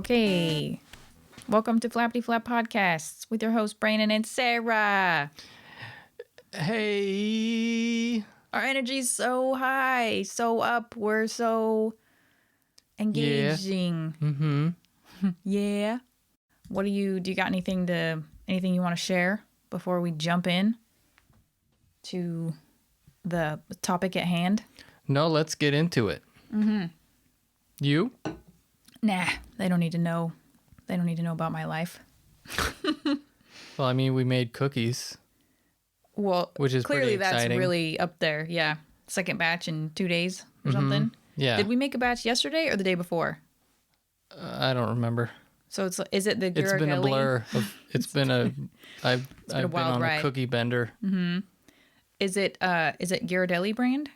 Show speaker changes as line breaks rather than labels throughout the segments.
Okay. Welcome to Flappity Flap Podcasts with your hosts, Brandon and Sarah.
Hey.
Our energy's so high, so up. We're so engaging.
Yeah. Mm-hmm.
Yeah. Do you got anything you want to share before we jump in to the topic at hand?
No, let's get into it.
Mm-hmm.
You?
Nah, they don't need to know. They don't need to know about my life.
Well, I mean, we made cookies.
Well,
which is
clearly
pretty exciting.
That's really up there. Yeah. Second batch in 2 days or something.
Yeah.
Did we make a batch yesterday or the day before?
I don't remember.
So is it the Ghirardelli?
It's been a blur. I've been
wild
on
ride.
a cookie bender.
Mm-hmm. Is it Ghirardelli brand?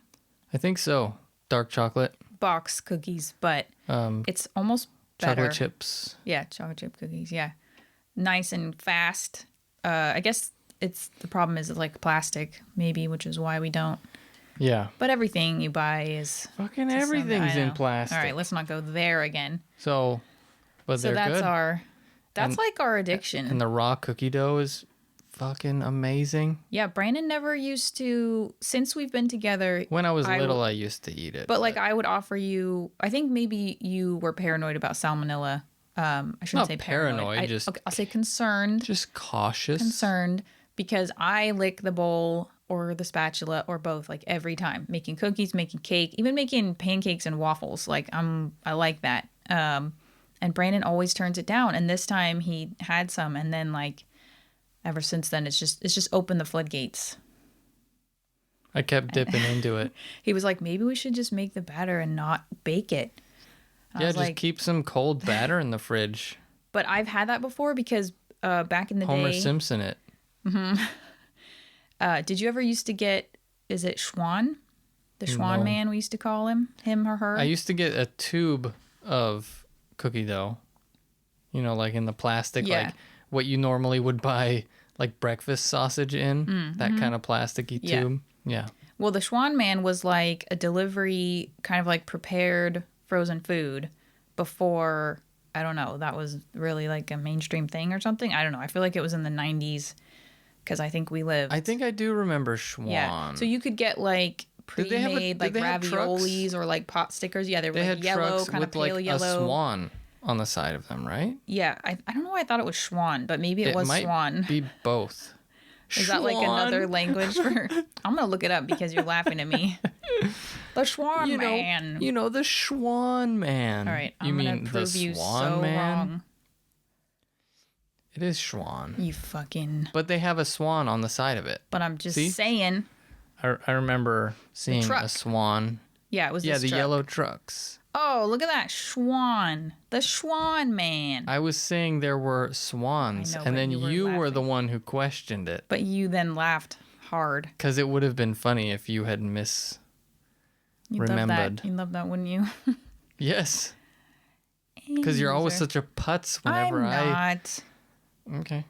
I think so. Dark chocolate.
Box cookies, but it's almost better.
Chocolate chips.
Yeah, chocolate chip cookies. Yeah. Nice and fast. I guess the problem is like plastic, maybe, which is why we don't.
Yeah.
But everything you buy is
fucking everything's in plastic.
All right, let's not go there again.
So that's
good. That's like our addiction.
And the raw cookie dough is fucking amazing.
Yeah, Brandon never used to, since we've been together.
When I was little, I used to eat it.
But like I would offer you, I think maybe you were paranoid about salmonella. I shouldn't say paranoid. I'll say concerned.
Just cautious.
Concerned because I lick the bowl or the spatula or both like every time. Making cookies, making cake, even making pancakes and waffles. Like I like that. And Brandon always turns it down. And this time he had some, and then like ever since then it's just opened the floodgates.
I kept dipping into it.
He was like, maybe we should just make the batter and not bake it.
Yeah, just keep some cold batter in the fridge.
But I've had that before because back in the day,
Homer Simpson it.
Mm-hmm. Did you ever used to get? Is it Schwann? The Schwann Man we used to call him or her.
I used to get a tube of cookie dough. You know, like in the plastic, like what you normally would buy, like breakfast sausage in. That kind of plasticky tube. Yeah.
Well, the Schwann Man was like a delivery, kind of like prepared frozen food before, I don't know, that was really like a mainstream thing or something. I don't know. I feel like it was in the 90s because I think we lived.
I think I do remember Schwann. Yeah.
So you could get like pre-made like raviolis or like pot stickers. Yeah, they were like yellow, kind of pale yellow.
A swan on the side of them, right?
Yeah. I don't know why I thought it was Schwann, but maybe it was Swan.
Be both.
Is that like another language for... I'm going to look it up because you're laughing at me. The Schwann Man.
You know, the Schwann Man.
All right, I'm going to prove you so wrong.
It is Schwann.
You fucking...
But they have a swan on the side of it.
But I'm just saying...
I remember seeing a swan.
Yeah, it was
the yellow trucks.
Oh, look at that. Schwann. The Schwann Man.
I was saying there were swans, and then you were the one who questioned it.
But you then laughed hard.
Because it would have been funny if you had remembered.
You'd love that, wouldn't you?
Yes. Because you're always such a putz whenever
I'm not.
Okay.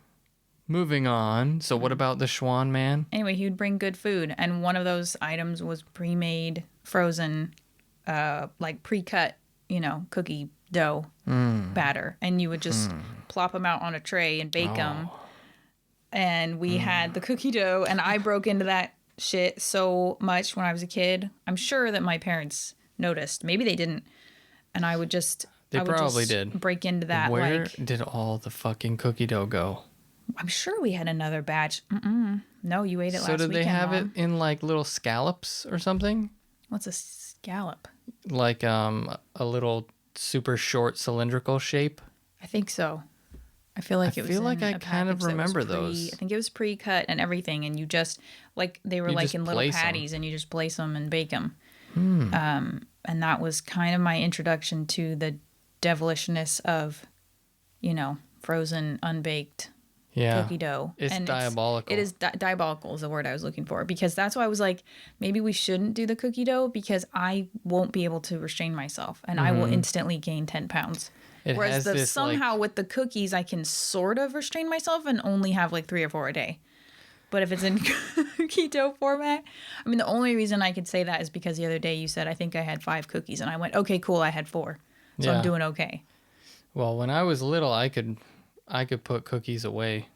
Moving on. So what about the Schwann Man?
Anyway, he would bring good food, and one of those items was pre-made, frozen, like pre-cut, cookie dough batter, and you would just plop them out on a tray and bake them. And we had the cookie dough, and I broke into that shit so much when I was a kid. I'm sure that my parents noticed. Maybe they didn't. And I would just...
They probably did.
Break into that.
Where did all the fucking cookie dough go?
I'm sure we had another batch. No, you ate it last weekend.
So did they have it in like little scallops or something?
What's a scallop?
Like a little super short cylindrical shape?
I think so. I feel like
I kind of remember those.
I think it was pre-cut and everything, and you just they were like in little patties, and you just place them and bake them. And that was kind of my introduction to the devilishness of, frozen, unbaked cookie dough.
It's diabolical.
It is diabolical is the word I was looking for, because that's why I was like, maybe we shouldn't do the cookie dough, because I won't be able to restrain myself, and I will instantly gain 10 pounds. Whereas with the cookies, I can sort of restrain myself and only have like 3 or 4 a day. But if it's in cookie dough format, I mean, the only reason I could say that is because the other day you said, I think I had 5 cookies. And I went, okay, cool, I had 4. So I'm doing okay.
Well, when I was little, I could put cookies away.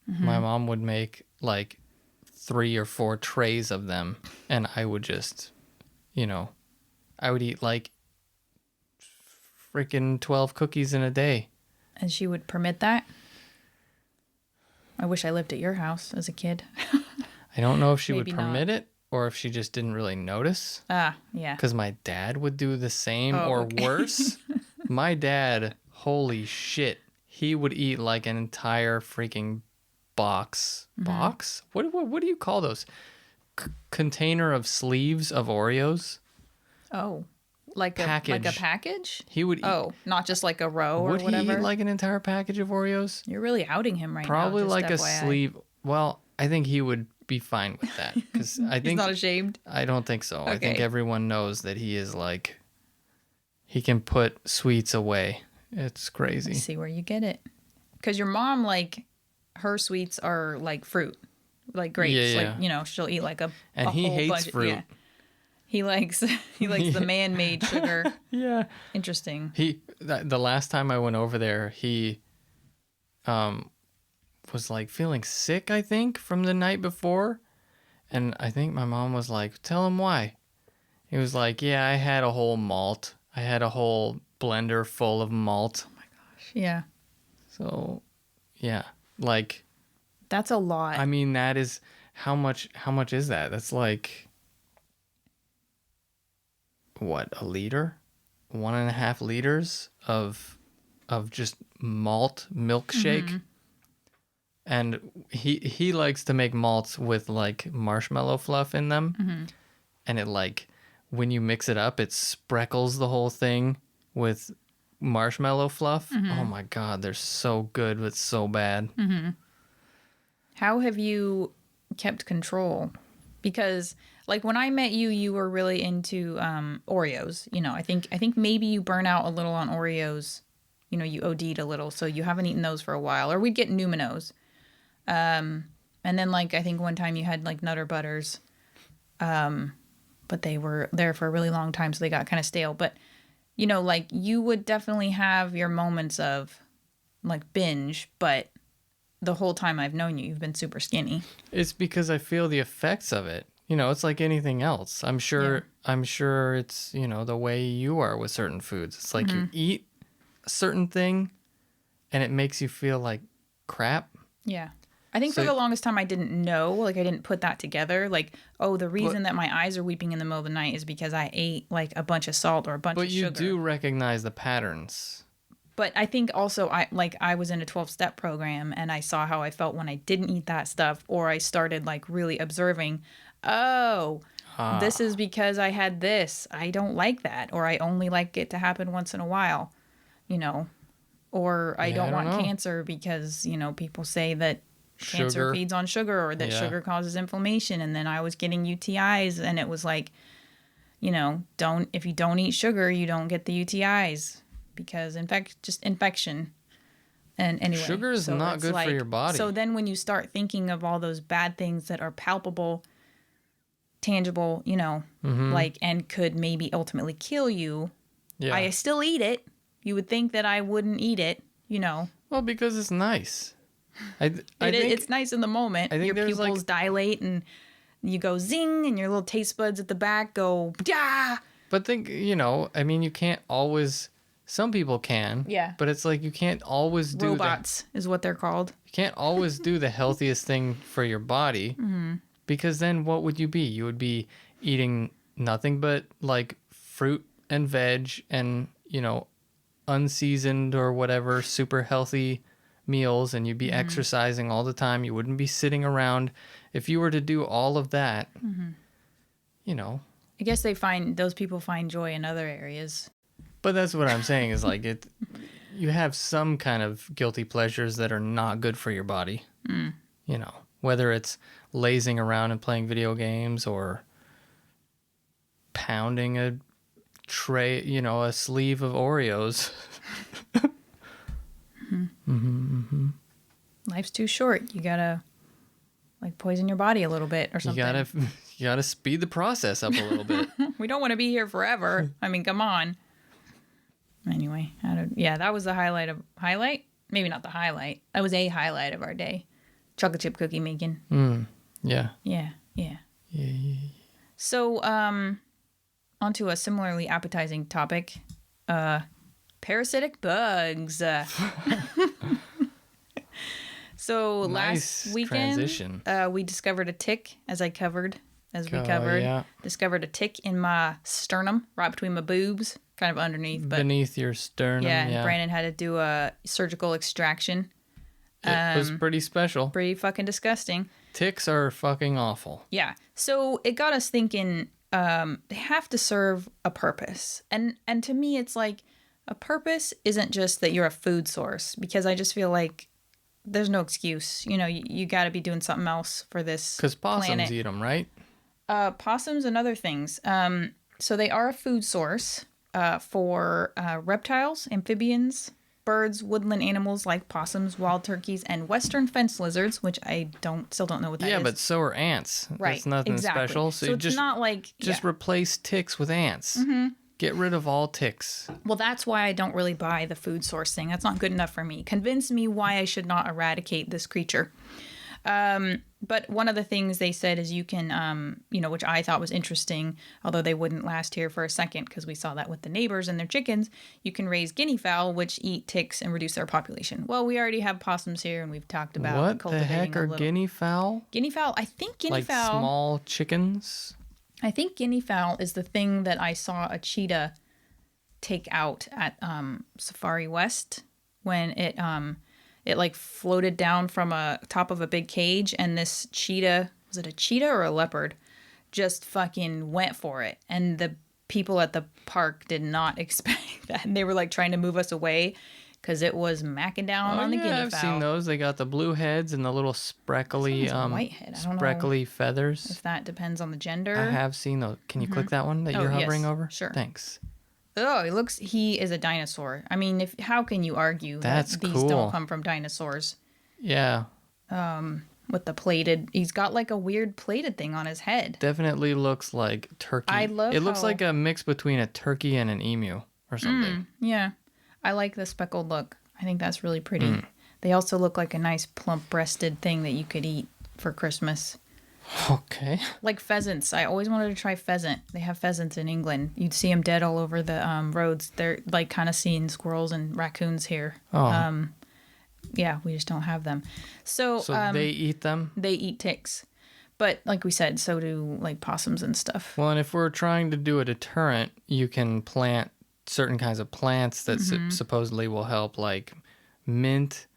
My mom would make like 3 or 4 trays of them, and I would just, I would eat like freaking 12 cookies in a day.
And she would permit that? I wish I lived at your house as a kid.
I don't know if she would
Maybe
permit
not.
it or if she just didn't really notice.
Ah, yeah.
Because my dad would do the same or
okay.
worse. My dad, holy shit, he would eat like an entire freaking box. Box? What do you call those? Container of sleeves of Oreos?
Oh, like
Package.
a package?
He would eat.
Oh, not just like a row or
Would
whatever?
he eat like an entire package of Oreos?
You're really outing him right
Probably
now. Just
like a
FYI.
sleeve. Well, I think he would be fine with that. Because I
He's
think.
not ashamed?
I don't think so. I think
Okay.
everyone knows that he is like. He can put sweets away. It's crazy.
Let's see where you get it. Because your mom, like, her sweets are like fruit. Like grapes.
Yeah.
Like, she'll eat like a
And he
whole
hates
bunch.
fruit.
Yeah. He likes the man-made sugar.
Yeah.
Interesting.
The last time I went over there, he was like feeling sick, I think, from the night before. And I think my mom was like, tell him why. He was like, yeah, I had a whole malt. I had a whole blender full of malt.
Yeah.
So, yeah, like,
That's a lot.
I mean, that is how much is that? That's like, what, a liter? 1.5 liters of just malt milkshake. And he likes to make malts with like marshmallow fluff in them. And it like, when you mix it up, it spreckles the whole thing with marshmallow fluff. Oh my God, they're so good, but so bad.
How have you kept control? Because like when I met you, you were really into Oreos. I think maybe you burn out a little on Oreos. You OD'd a little, so you haven't eaten those for a while. Or we'd get Numinos. And then like I think one time you had like Nutter Butters. But they were there for a really long time, so they got kind of stale. But like you would definitely have your moments of like binge, but the whole time I've known you, you've been super skinny.
It's because I feel the effects of it. It's like anything else. I'm sure it's, the way you are with certain foods. It's like you eat a certain thing and it makes you feel like crap.
Yeah. I think for the longest time I didn't know, like I didn't put that together. Like, the reason that my eyes are weeping in the middle of the night is because I ate like a bunch of salt or a bunch of sugar.
But you do recognize the patterns.
But I think also I was in a 12-step program and I saw how I felt when I didn't eat that stuff, or I started like really observing, this is because I had this. I don't like that, or I only like it to happen once in a while, or I don't want cancer because, people say that cancer feeds on sugar, or that sugar causes inflammation. And then I was getting UTIs, and it was like, if you don't eat sugar, you don't get the UTIs because infection. And anyway,
sugar is not good for your body.
So then when you start thinking of all those bad things that are palpable, tangible, like, and could maybe ultimately kill you, I still eat it. You would think that I wouldn't eat it,
Well, because it's nice.
It's nice in the moment.
I think
your pupils dilate and you go zing, and your little taste buds at the back go yeah.
But think, you can't always. Some people can.
Yeah.
But it's like you can't always do
robots is what they're called.
You can't always do the healthiest thing for your body, because then what would you be? You would be eating nothing but like fruit and veg and unseasoned or whatever super healthy meals, and you'd be exercising all the time. You wouldn't be sitting around. If you were to do all of that,
I guess those people find joy in other areas.
But that's what I'm saying is like you have some kind of guilty pleasures that are not good for your body. Whether it's lazing around and playing video games or pounding a tray, a sleeve of Oreos.
Life's too short. You gotta like poison your body a little bit or something.
You gotta speed the process up a little bit.
We don't want to be here forever. I mean, come on. Anyway, yeah, that was the highlight. Maybe not the highlight. That was a highlight of our day. Chocolate chip cookie making.
Yeah.
Yeah. So, onto a similarly appetizing topic. Parasitic bugs. So
Nice
last weekend,
transition.
We discovered a tick, discovered a tick in my sternum, right between my boobs, kind of underneath. But
beneath your sternum,
and Brandon had to do a surgical extraction.
It was pretty special.
Pretty fucking disgusting.
Ticks are fucking awful.
Yeah. So it got us thinking, they have to serve a purpose. And to me, it's like a purpose isn't just that you're a food source, because I just feel like there's no excuse. You know, you got to be doing something else for this
Because possums
planet.
eat them, right?
Possums and other things. So they are a food source for reptiles, amphibians, birds, woodland animals like possums, wild turkeys, and western fence lizards, which I still don't know what that is.
Yeah, but so are ants.
Right,
That's nothing
exactly.
special.
So it's not like...
Just replace ticks with ants. Get rid of all ticks.
Well, that's why I don't really buy the food source thing. That's not good enough for me. Convince me why I should not eradicate this creature. But one of the things they said is you can, which I thought was interesting, although they wouldn't last here for a second because we saw that with the neighbors and their chickens, you can raise guinea fowl, which eat ticks and reduce their population. Well, we already have possums here, and we've talked about
what the
cultivating
heck are guinea fowl?
Guinea fowl, I think guinea fowl...
Like small chickens?
I think guinea fowl is the thing that I saw a cheetah take out at Safari West when it like floated down from a top of a big cage, and this cheetah, was it a cheetah or a leopard, just fucking went for it. And the people at the park did not expect that. And they were like trying to move us away because it was macking down on the guinea fowl.
I've seen those. They got the blue heads and the little spreckly
white head. I don't
spreckly
know
feathers.
if that depends on the gender.
I have seen those. Can you click that one that you're hovering over?
Sure.
Thanks.
Oh, he is a dinosaur. I mean, how can you argue that these don't come from dinosaurs?
Yeah.
With the he's got like a weird plated thing on his head.
Definitely looks like turkey. It looks like a mix between a turkey and an emu or something.
Yeah. I like the speckled look. I think that's really pretty. They also look like a nice plump breasted thing that you could eat for Christmas.
Okay.
Like pheasants. I always wanted to try pheasant. They have pheasants in England. You'd see them dead all over the roads. They're like kind of seeing squirrels and raccoons here.
Oh.
Yeah, we just don't have them. So
they eat them?
They eat ticks. But like we said, so do like possums and stuff.
Well, and if we're trying to do a deterrent, you can plant certain kinds of plants that supposedly will help, like mint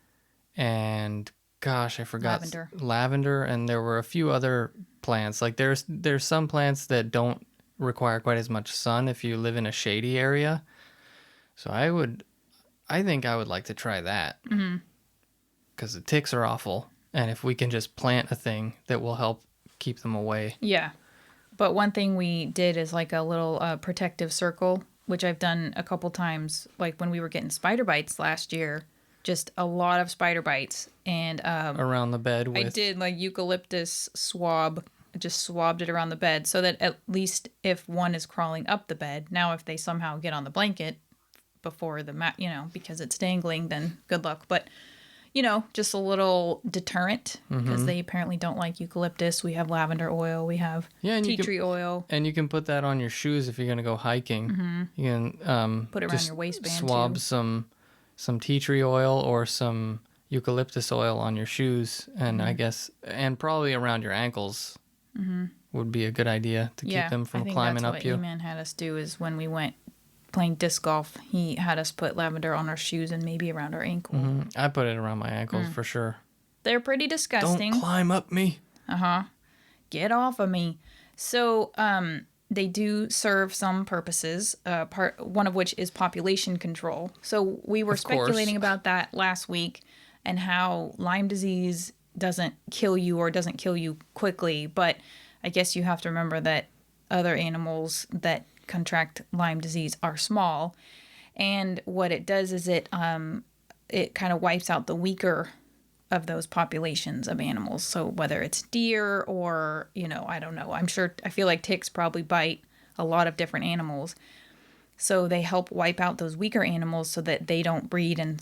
and... Gosh, I forgot. Lavender, and there were a few other plants. Like there's some plants that don't require quite as much sun if you live in a shady area. So I think I would like to try that. Because the ticks are awful, and if we can just plant a thing that will help keep them away.
Yeah, but one thing we did is like a little protective circle, which I've done a couple times. Like when we were getting spider bites last year. Just a lot of spider bites, and
around the bed with... I
did like eucalyptus swab, just swabbed it around the bed so that at least if one is crawling up the bed, now if they somehow get on the blanket before the mat, because it's dangling, then good luck. But just a little deterrent because they apparently don't like eucalyptus. We have lavender oil, we have tea tree oil,
and you can put that on your shoes if you're gonna go hiking. You can
put it around your waistband.
Swab some tea tree oil or some eucalyptus oil on your shoes, and I guess, and probably around your ankles would be a good idea to keep them from climbing up you.
What E-Man had us do is when we went playing disc golf, he had us put lavender on our shoes and maybe around our ankle.
I put it around my ankles for sure.
They're pretty disgusting.
Don't climb up me.
Get off of me. So, they do serve some purposes, one of which is population control. So we were speculating about that last week and how Lyme disease doesn't kill you or doesn't kill you quickly. But I guess you have to remember that other animals that contract Lyme disease are small. And what it does is it kind of wipes out the weaker of those populations of animals. So whether it's deer or, I don't know. I feel like ticks probably bite a lot of different animals. So they help wipe out those weaker animals so that they don't breed and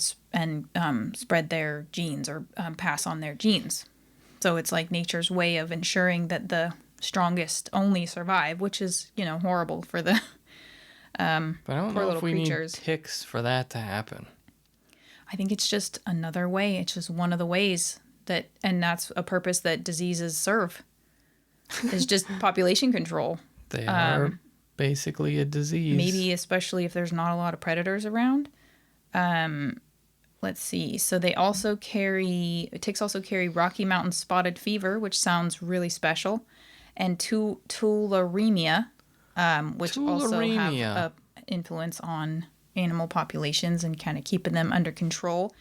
spread their genes or pass on their genes. So it's like nature's way of ensuring that the strongest only survive, which is, horrible for the
but I don't
poor
know
little
if we
creatures.
need ticks for that to happen.
I think it's just another way. It's just one of the ways and that's a purpose that diseases serve. It's just population control.
They are basically a disease.
Maybe especially if there's not a lot of predators around. Let's see. So ticks also carry Rocky Mountain spotted fever, which sounds really special, and tularemia, which also have an influence on animal populations and kind of keeping them under control.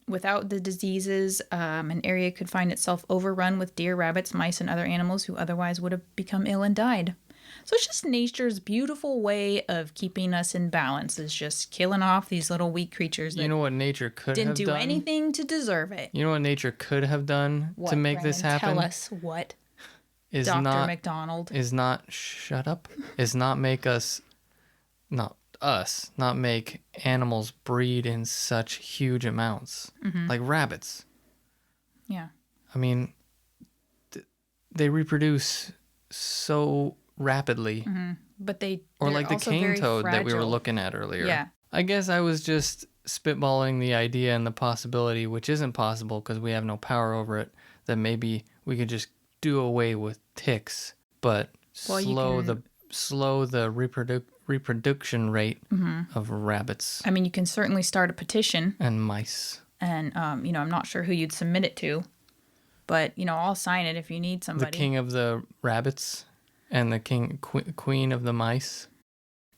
Without the diseases, an area could find itself overrun with deer, rabbits, mice, and other animals who otherwise would have become ill and died. So it's just nature's beautiful way of keeping us in balance, is just killing off these little weak creatures that
what nature could have done?
didn't do anything to deserve it.
You know what nature could have done to make this happen?
Tell us what.
Is
Dr.
not,
McDonald.
Is not, shut up, is not make not make animals breed in such huge amounts.
Mm-hmm.
Like rabbits.
Yeah.
I mean, they reproduce so rapidly.
Mm-hmm. But they're
like the
also
cane
very
toad
fragile.
that we were looking at earlier.
Yeah.
I guess I was just spitballing the idea and the possibility, which isn't possible because we have no power over it, that maybe we could just do away with ticks, but slow the reproduction rate of rabbits.
I mean, you can certainly start a petition.
And mice.
And, I'm not sure who you'd submit it to, but, I'll sign it if you need somebody.
The king of the rabbits and the queen of the mice.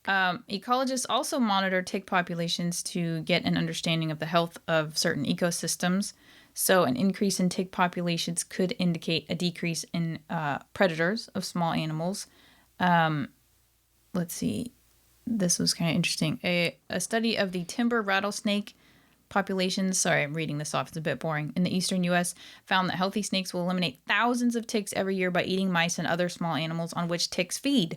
Ecologists also monitor tick populations to get an understanding of the health of certain ecosystems. So an increase in tick populations could indicate a decrease in predators of small animals. Let's see. This was kind of interesting. A study of the timber rattlesnake populations, sorry, I'm reading this off, it's a bit boring, in the eastern U.S. found that healthy snakes will eliminate thousands of ticks every year by eating mice and other small animals on which ticks feed.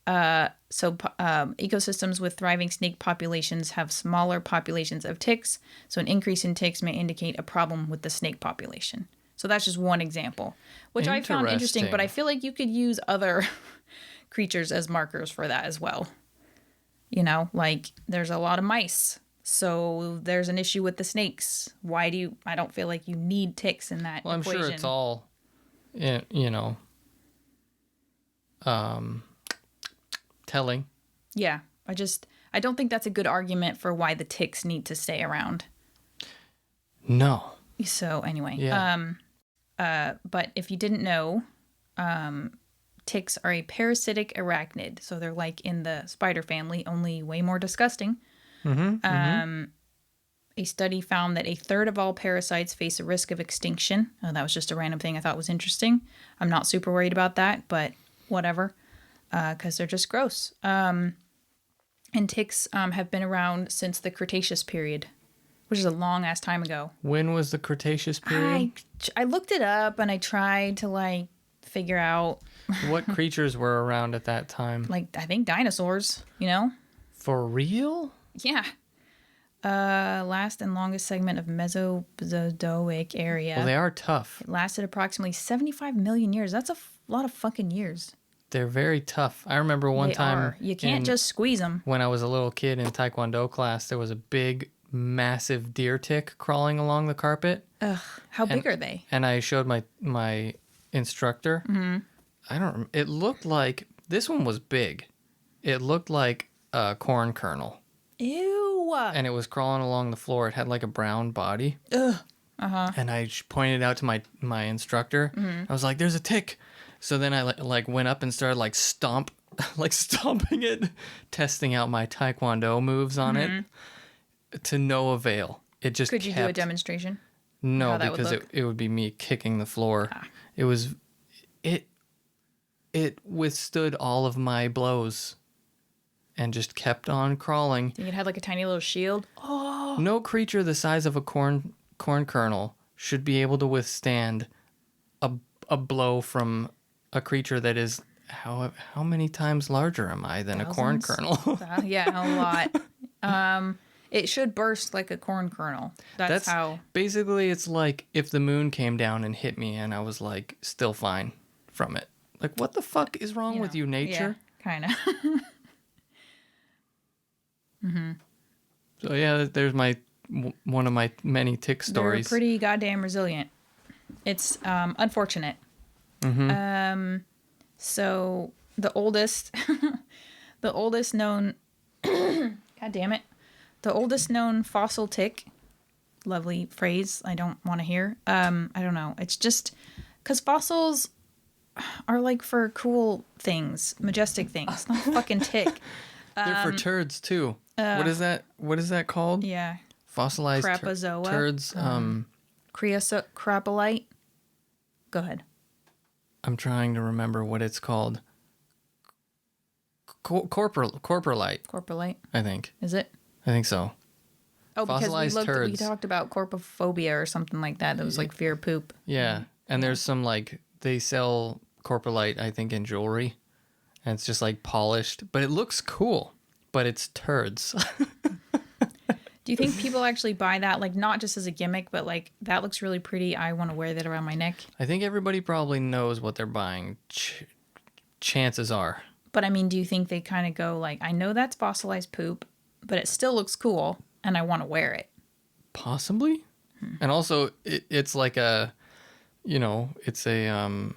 Ecosystems with thriving snake populations have smaller populations of ticks, so an increase in ticks may indicate a problem with the snake population. So that's just one example, which I found interesting, but I feel like you could use other creatures as markers for that as well. Like there's a lot of mice, so there's an issue with the snakes. I don't feel like you need ticks in that equation.
I'm sure it's all, telling.
Yeah, I don't think that's a good argument for why the ticks need to stay around.
No.
So anyway,
yeah.
But if you didn't know, ticks are a parasitic arachnid. So they're like in the spider family, only way more disgusting. A study found that a third of all parasites face a risk of extinction. Oh, that was just a random thing I thought was interesting. I'm not super worried about that, but whatever, because they're just gross. And ticks have been around since the Cretaceous period, which is a long-ass time ago.
When was the Cretaceous period?
I looked it up, and I tried to, figure out...
What creatures were around at that time?
I think dinosaurs,
For real?
Yeah. Last and longest segment of Mesozoic area.
Well, they are tough.
It lasted approximately 75 million years. That's a lot of fucking years.
They're very tough. I remember one time...
You can't just squeeze them.
When I was a little kid in Taekwondo class, there was a big, massive deer tick crawling along the carpet.
Ugh. How big are they?
And I showed my instructor. Mm-hmm. It looked like... This one was big. It looked like a corn kernel.
Ew.
And it was crawling along the floor. It had a brown body.
Ugh. Uh-huh.
And I pointed out to my instructor. Mm-hmm. I was like, "There's a tick." So then I went up and started stomping it, testing out my Taekwondo moves on it, to no avail. It just
Could you do a demonstration?
No, because it would be me kicking the floor. Ah. It withstood all of my blows. And just kept on crawling.
You think it had a tiny little shield? Oh!
No creature the size of a corn kernel should be able to withstand a blow from a creature that is how many times larger am I than a corn
Thousands?
kernel?
Yeah, a lot. It should burst like a corn kernel. That's how.
Basically, it's like if the moon came down and hit me and I was like still fine from it. Like, what the fuck is wrong with you, nature?
Yeah, kind of.
So yeah, there's one of my many tick stories.
They're pretty goddamn resilient. It's unfortunate. So the oldest, the oldest known, god damn it, the oldest known fossil tick. Lovely phrase. I don't want to hear. I don't know. It's just because fossils are like for cool things, majestic things, not fucking tick.
They're for turds too. What is that? What is that called?
Yeah.
Fossilized
Crapozoa.
turds.
Crapolite. Go ahead.
I'm trying to remember what it's called. Corporalite,
Corpolite.
I think.
Is it?
I think so.
Oh, because
Fossilized
we
turds.
talked about corpophobia or something like that. That was like fear of poop.
Yeah, and there's some like they sell corporalite, I think, in jewelry, and it's just like polished, but it looks cool. But it's turds.
Do you think people actually buy that, like not just as a gimmick, but like that looks really pretty, I want to wear that around my neck?
I think everybody probably knows what they're buying. Chances are.
But I mean, do you think they kind of go like, I know that's fossilized poop, but it still looks cool and I want to wear it?
Possibly. And also it's like a, it's a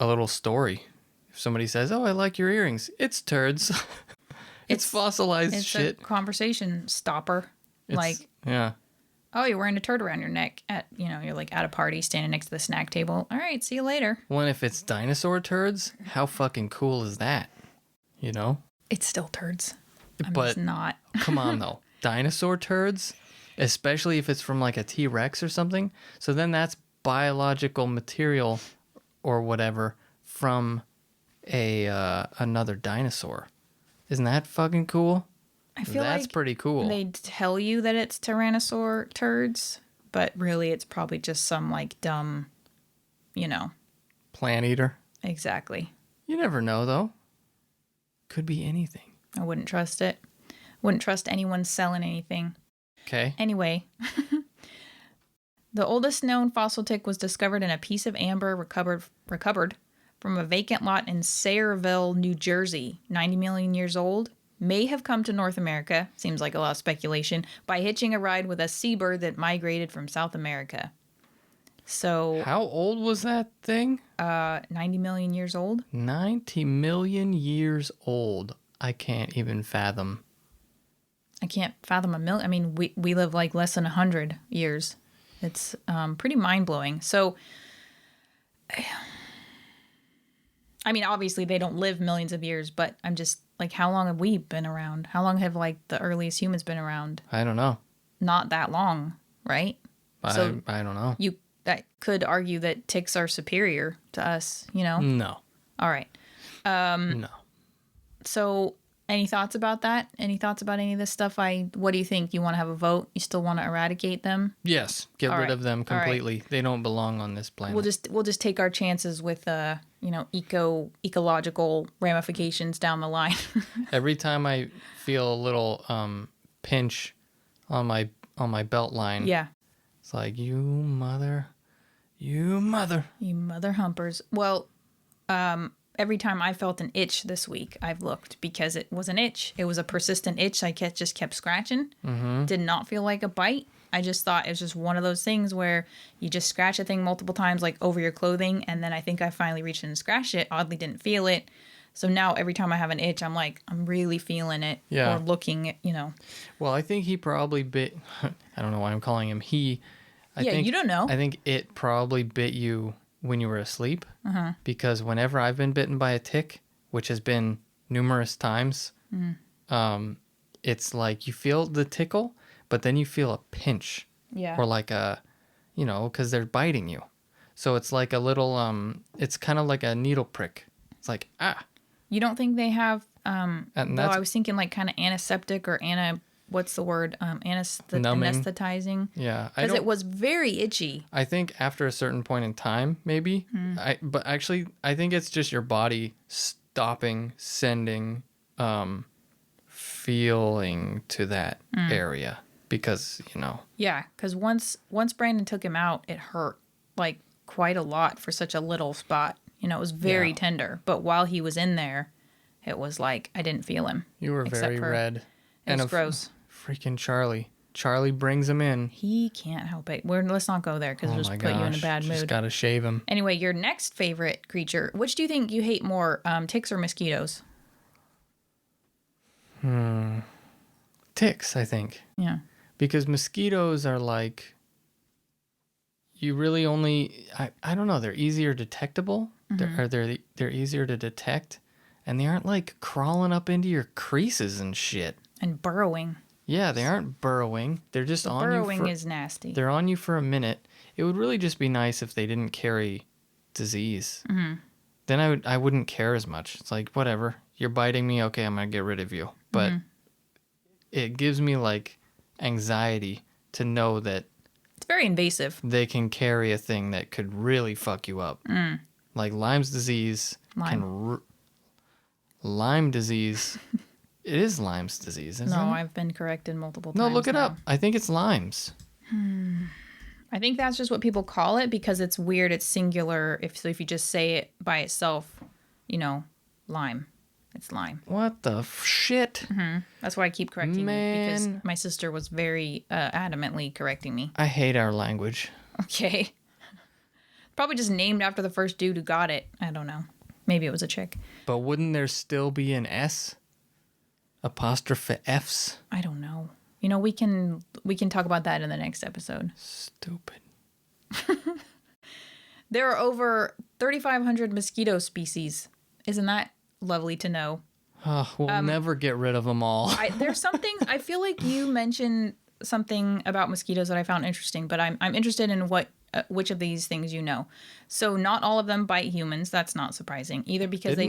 little story. If somebody says, "Oh, I like your earrings," it's turds. It's fossilized shit.
It's a conversation stopper.
Yeah.
Oh, you're wearing a turd around your neck you're like at a party standing next to the snack table. All right, see you later.
Well, if it's dinosaur turds, how fucking cool is that?
It's still turds.
But
it's not.
Come on though. Dinosaur turds, especially if it's from like a T-Rex or something. So then that's biological material or whatever from another dinosaur. Isn't that fucking cool?
I feel
that's
like
pretty cool.
They tell you that it's tyrannosaur turds, but really it's probably just some like dumb,
Plant eater.
Exactly.
You never know though. Could be anything.
I wouldn't trust it. Wouldn't trust anyone selling anything.
Okay.
Anyway, the oldest known fossil tick was discovered in a piece of amber recovered from a vacant lot in Sayreville, New Jersey, 90 million years old, may have come to North America, seems like a lot of speculation, by hitching a ride with a seabird that migrated from South America. So...
How old was that thing?
90 million years old.
90 million years old. I can't even fathom.
I can't fathom a million. I mean, we live like less than 100 years. It's pretty mind-blowing. So... I mean, obviously they don't live millions of years, but I'm just like, how long have we been around? How long have like the earliest humans been around?
I don't know.
Not that long, right?
I don't know.
That could argue that ticks are superior to us,
No.
All right.
No.
So any thoughts about that? Any thoughts about any of this stuff? What do you think? You want to have a vote? You still want to eradicate them?
Yes. Get rid of them completely. They don't belong on this planet.
We'll just take our chances with ecological ramifications down the line.
Every time I feel a little pinch on my belt line.
Yeah.
It's like, you mother
humpers. Well, every time I felt an itch this week, I've looked because it was an itch. It was a persistent itch. I just kept scratching. Mm-hmm. Did not feel like a bite. I just thought it was just one of those things where you just scratch a thing multiple times, like over your clothing. And then I think I finally reached in and scratched it. Oddly didn't feel it. So now every time I have an itch, I'm like, I'm really feeling it.
Yeah.
Or looking at,
Well, I think he probably bit, I don't know why I'm calling him he.
You don't know.
I think it probably bit you when you were asleep. Uh-huh. Because whenever I've been bitten by a tick, which has been numerous times, it's like you feel the tickle, but then you feel a pinch.
Yeah.
Or like because they're biting you. So it's like a little, it's kind of like a needle prick. It's like, ah.
You don't think they have,
and
I was thinking like kind of antiseptic or what's the word? Anesthetizing.
Yeah.
Because it was very itchy.
I think after a certain point in time, maybe. But actually, I think it's just your body stopping sending feeling to that area because, you know.
Yeah, because once Brandon took him out, it hurt like quite a lot for such a little spot. You know, it was very tender. But while he was in there, it was like I didn't feel him.
You were very red.
It was gross.
Freaking Charlie. Charlie brings him in.
He can't help it. Let's not go there because it'll just put you in a bad mood.
Just gotta shave him.
Anyway, your next favorite creature. Which do you think you hate more, ticks or mosquitoes?
Ticks, I think.
Yeah.
Because mosquitoes are like, you really only, I don't know, they're easier detectable. They're easier to detect. And they aren't like crawling up into your creases and shit.
And burrowing.
Yeah, they aren't burrowing. They're just on you.
Burrowing is nasty.
They're on you for a minute. It would really just be nice if they didn't carry disease. Then I wouldn't care as much. It's like, whatever. You're biting me. Okay, I'm going to get rid of you. But it gives me like anxiety to know that
it's very invasive.
They can carry a thing that could really fuck you up. Like Lyme's disease. Lyme disease. It is Lyme's disease, isn't it?
No, I've been corrected multiple times.
No, look it
now.
up. I think it's Lyme's.
I think that's just what people call it because it's weird. It's singular. If you just say it by itself, you know, Lyme. It's Lyme.
What the shit?
That's why I keep correcting you because my sister was very adamantly correcting me.
I hate our language.
Okay. Probably just named after the first dude who got it. I don't know. Maybe it was a chick.
But wouldn't there still be an S? Apostrophe Fs?
I don't know. You know, we can talk about that in the next episode.
Stupid.
There are over 3,500 mosquito species. Isn't that lovely to know?
Oh, we'll never get rid of them all.
There's something, I feel like you mentioned something about mosquitoes that I found interesting, but I'm interested in which of these things you know. So not all of them bite humans. That's not surprising. Either because they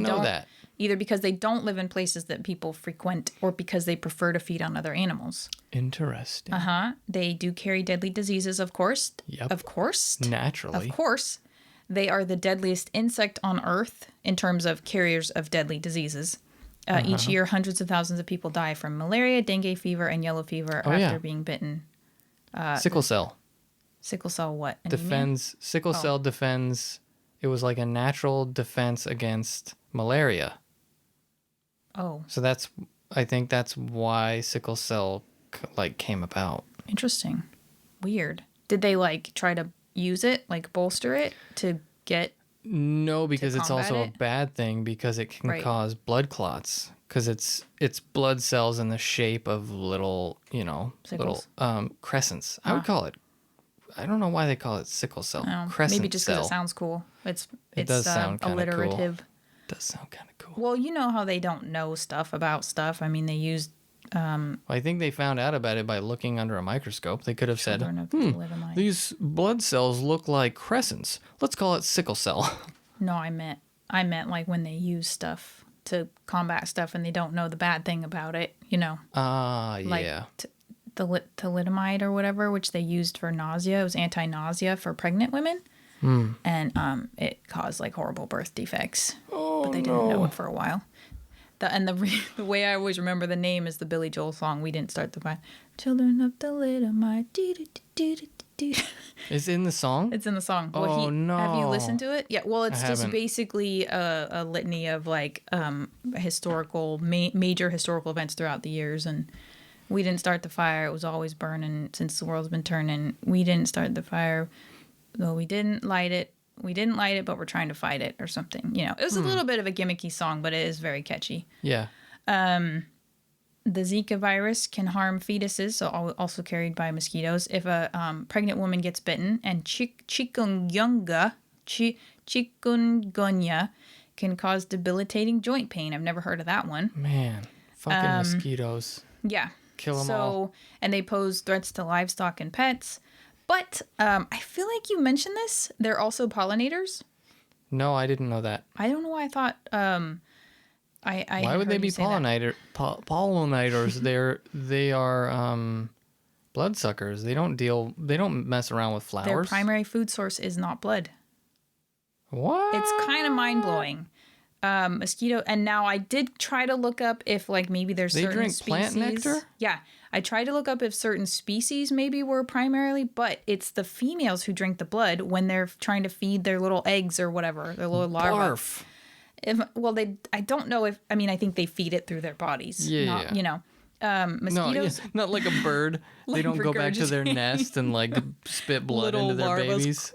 don't live in places that people frequent or because they prefer to feed on other animals.
Interesting.
They do carry deadly diseases, of course.
Yep.
Of course.
Naturally.
Of course. They are the deadliest insect on Earth in terms of carriers of deadly diseases. Each year, hundreds of thousands of people die from malaria, dengue fever, and yellow fever after being bitten.
Sickle cell.
Sickle cell what?
Sickle cell defends. It was like a natural defense against malaria.
Oh.
So I think that's why sickle cell came about.
Interesting. Weird. Did they try to use it, bolster it to get?
No, because it's also a bad thing because it can cause blood clots because it's blood cells in the shape of little,
Sickles.
little crescents. I would call it. I don't know why they call it sickle cell. Crescent
maybe just because it sounds cool. It
does sound kind of
alliterative.
Cool. It does sound kind of cool.
Well, you know how they don't know stuff about stuff. I mean, they used.
I think they found out about it by looking under a microscope. They could have said, these blood cells look like crescents. Let's call it sickle cell.
No, I meant when they use stuff to combat stuff and they don't know the bad thing about it,
yeah.
The thalidomide or whatever, which they used for nausea. It was anti-nausea for pregnant women. And it caused horrible birth defects. But they didn't know it for a while. The way I always remember the name is the Billy Joel song, We Didn't Start the Fire. Children of thalidomide.
It's in the song?
It's in the song.
No.
Have you listened to it? Yeah, well, it's just basically a litany of major historical events throughout the years. And we didn't start the fire. It was always burning since the world's been turning. We didn't start the fire. Though we didn't light it. We didn't light it, but we're trying to fight it or something. It was a little bit of a gimmicky song, but it is very catchy.
Yeah.
The Zika virus can harm fetuses, so also carried by mosquitoes. If a pregnant woman gets bitten, and chikungunya can cause debilitating joint pain. I've never heard of that one.
Man, fucking mosquitoes.
Yeah.
Kill them all.
And they pose threats to livestock and pets. But I feel like you mentioned this. They're also pollinators.
No, I didn't know that.
I don't know why I thought.
Why would they be pollinators? They are bloodsuckers. They don't mess around with flowers.
Their primary food source is not blood.
What?
It's kind of mind blowing. Mosquito. And now I did try to look up if like maybe there's
They
certain
drink
species.
plant nectar?
Yeah. I tried to look up if certain species maybe were primarily, but it's the females who drink the blood when they're trying to feed their little eggs or whatever, their little larvae.
Barf.
I don't know if, I mean, I think they feed it through their bodies.
Yeah,
not,
yeah.
you know,
No, yeah,
mosquitoes.
not like a bird. They
Like
don't go back to their
regurgitating.
nest and like spit blood
Little
into their
larvas.
babies.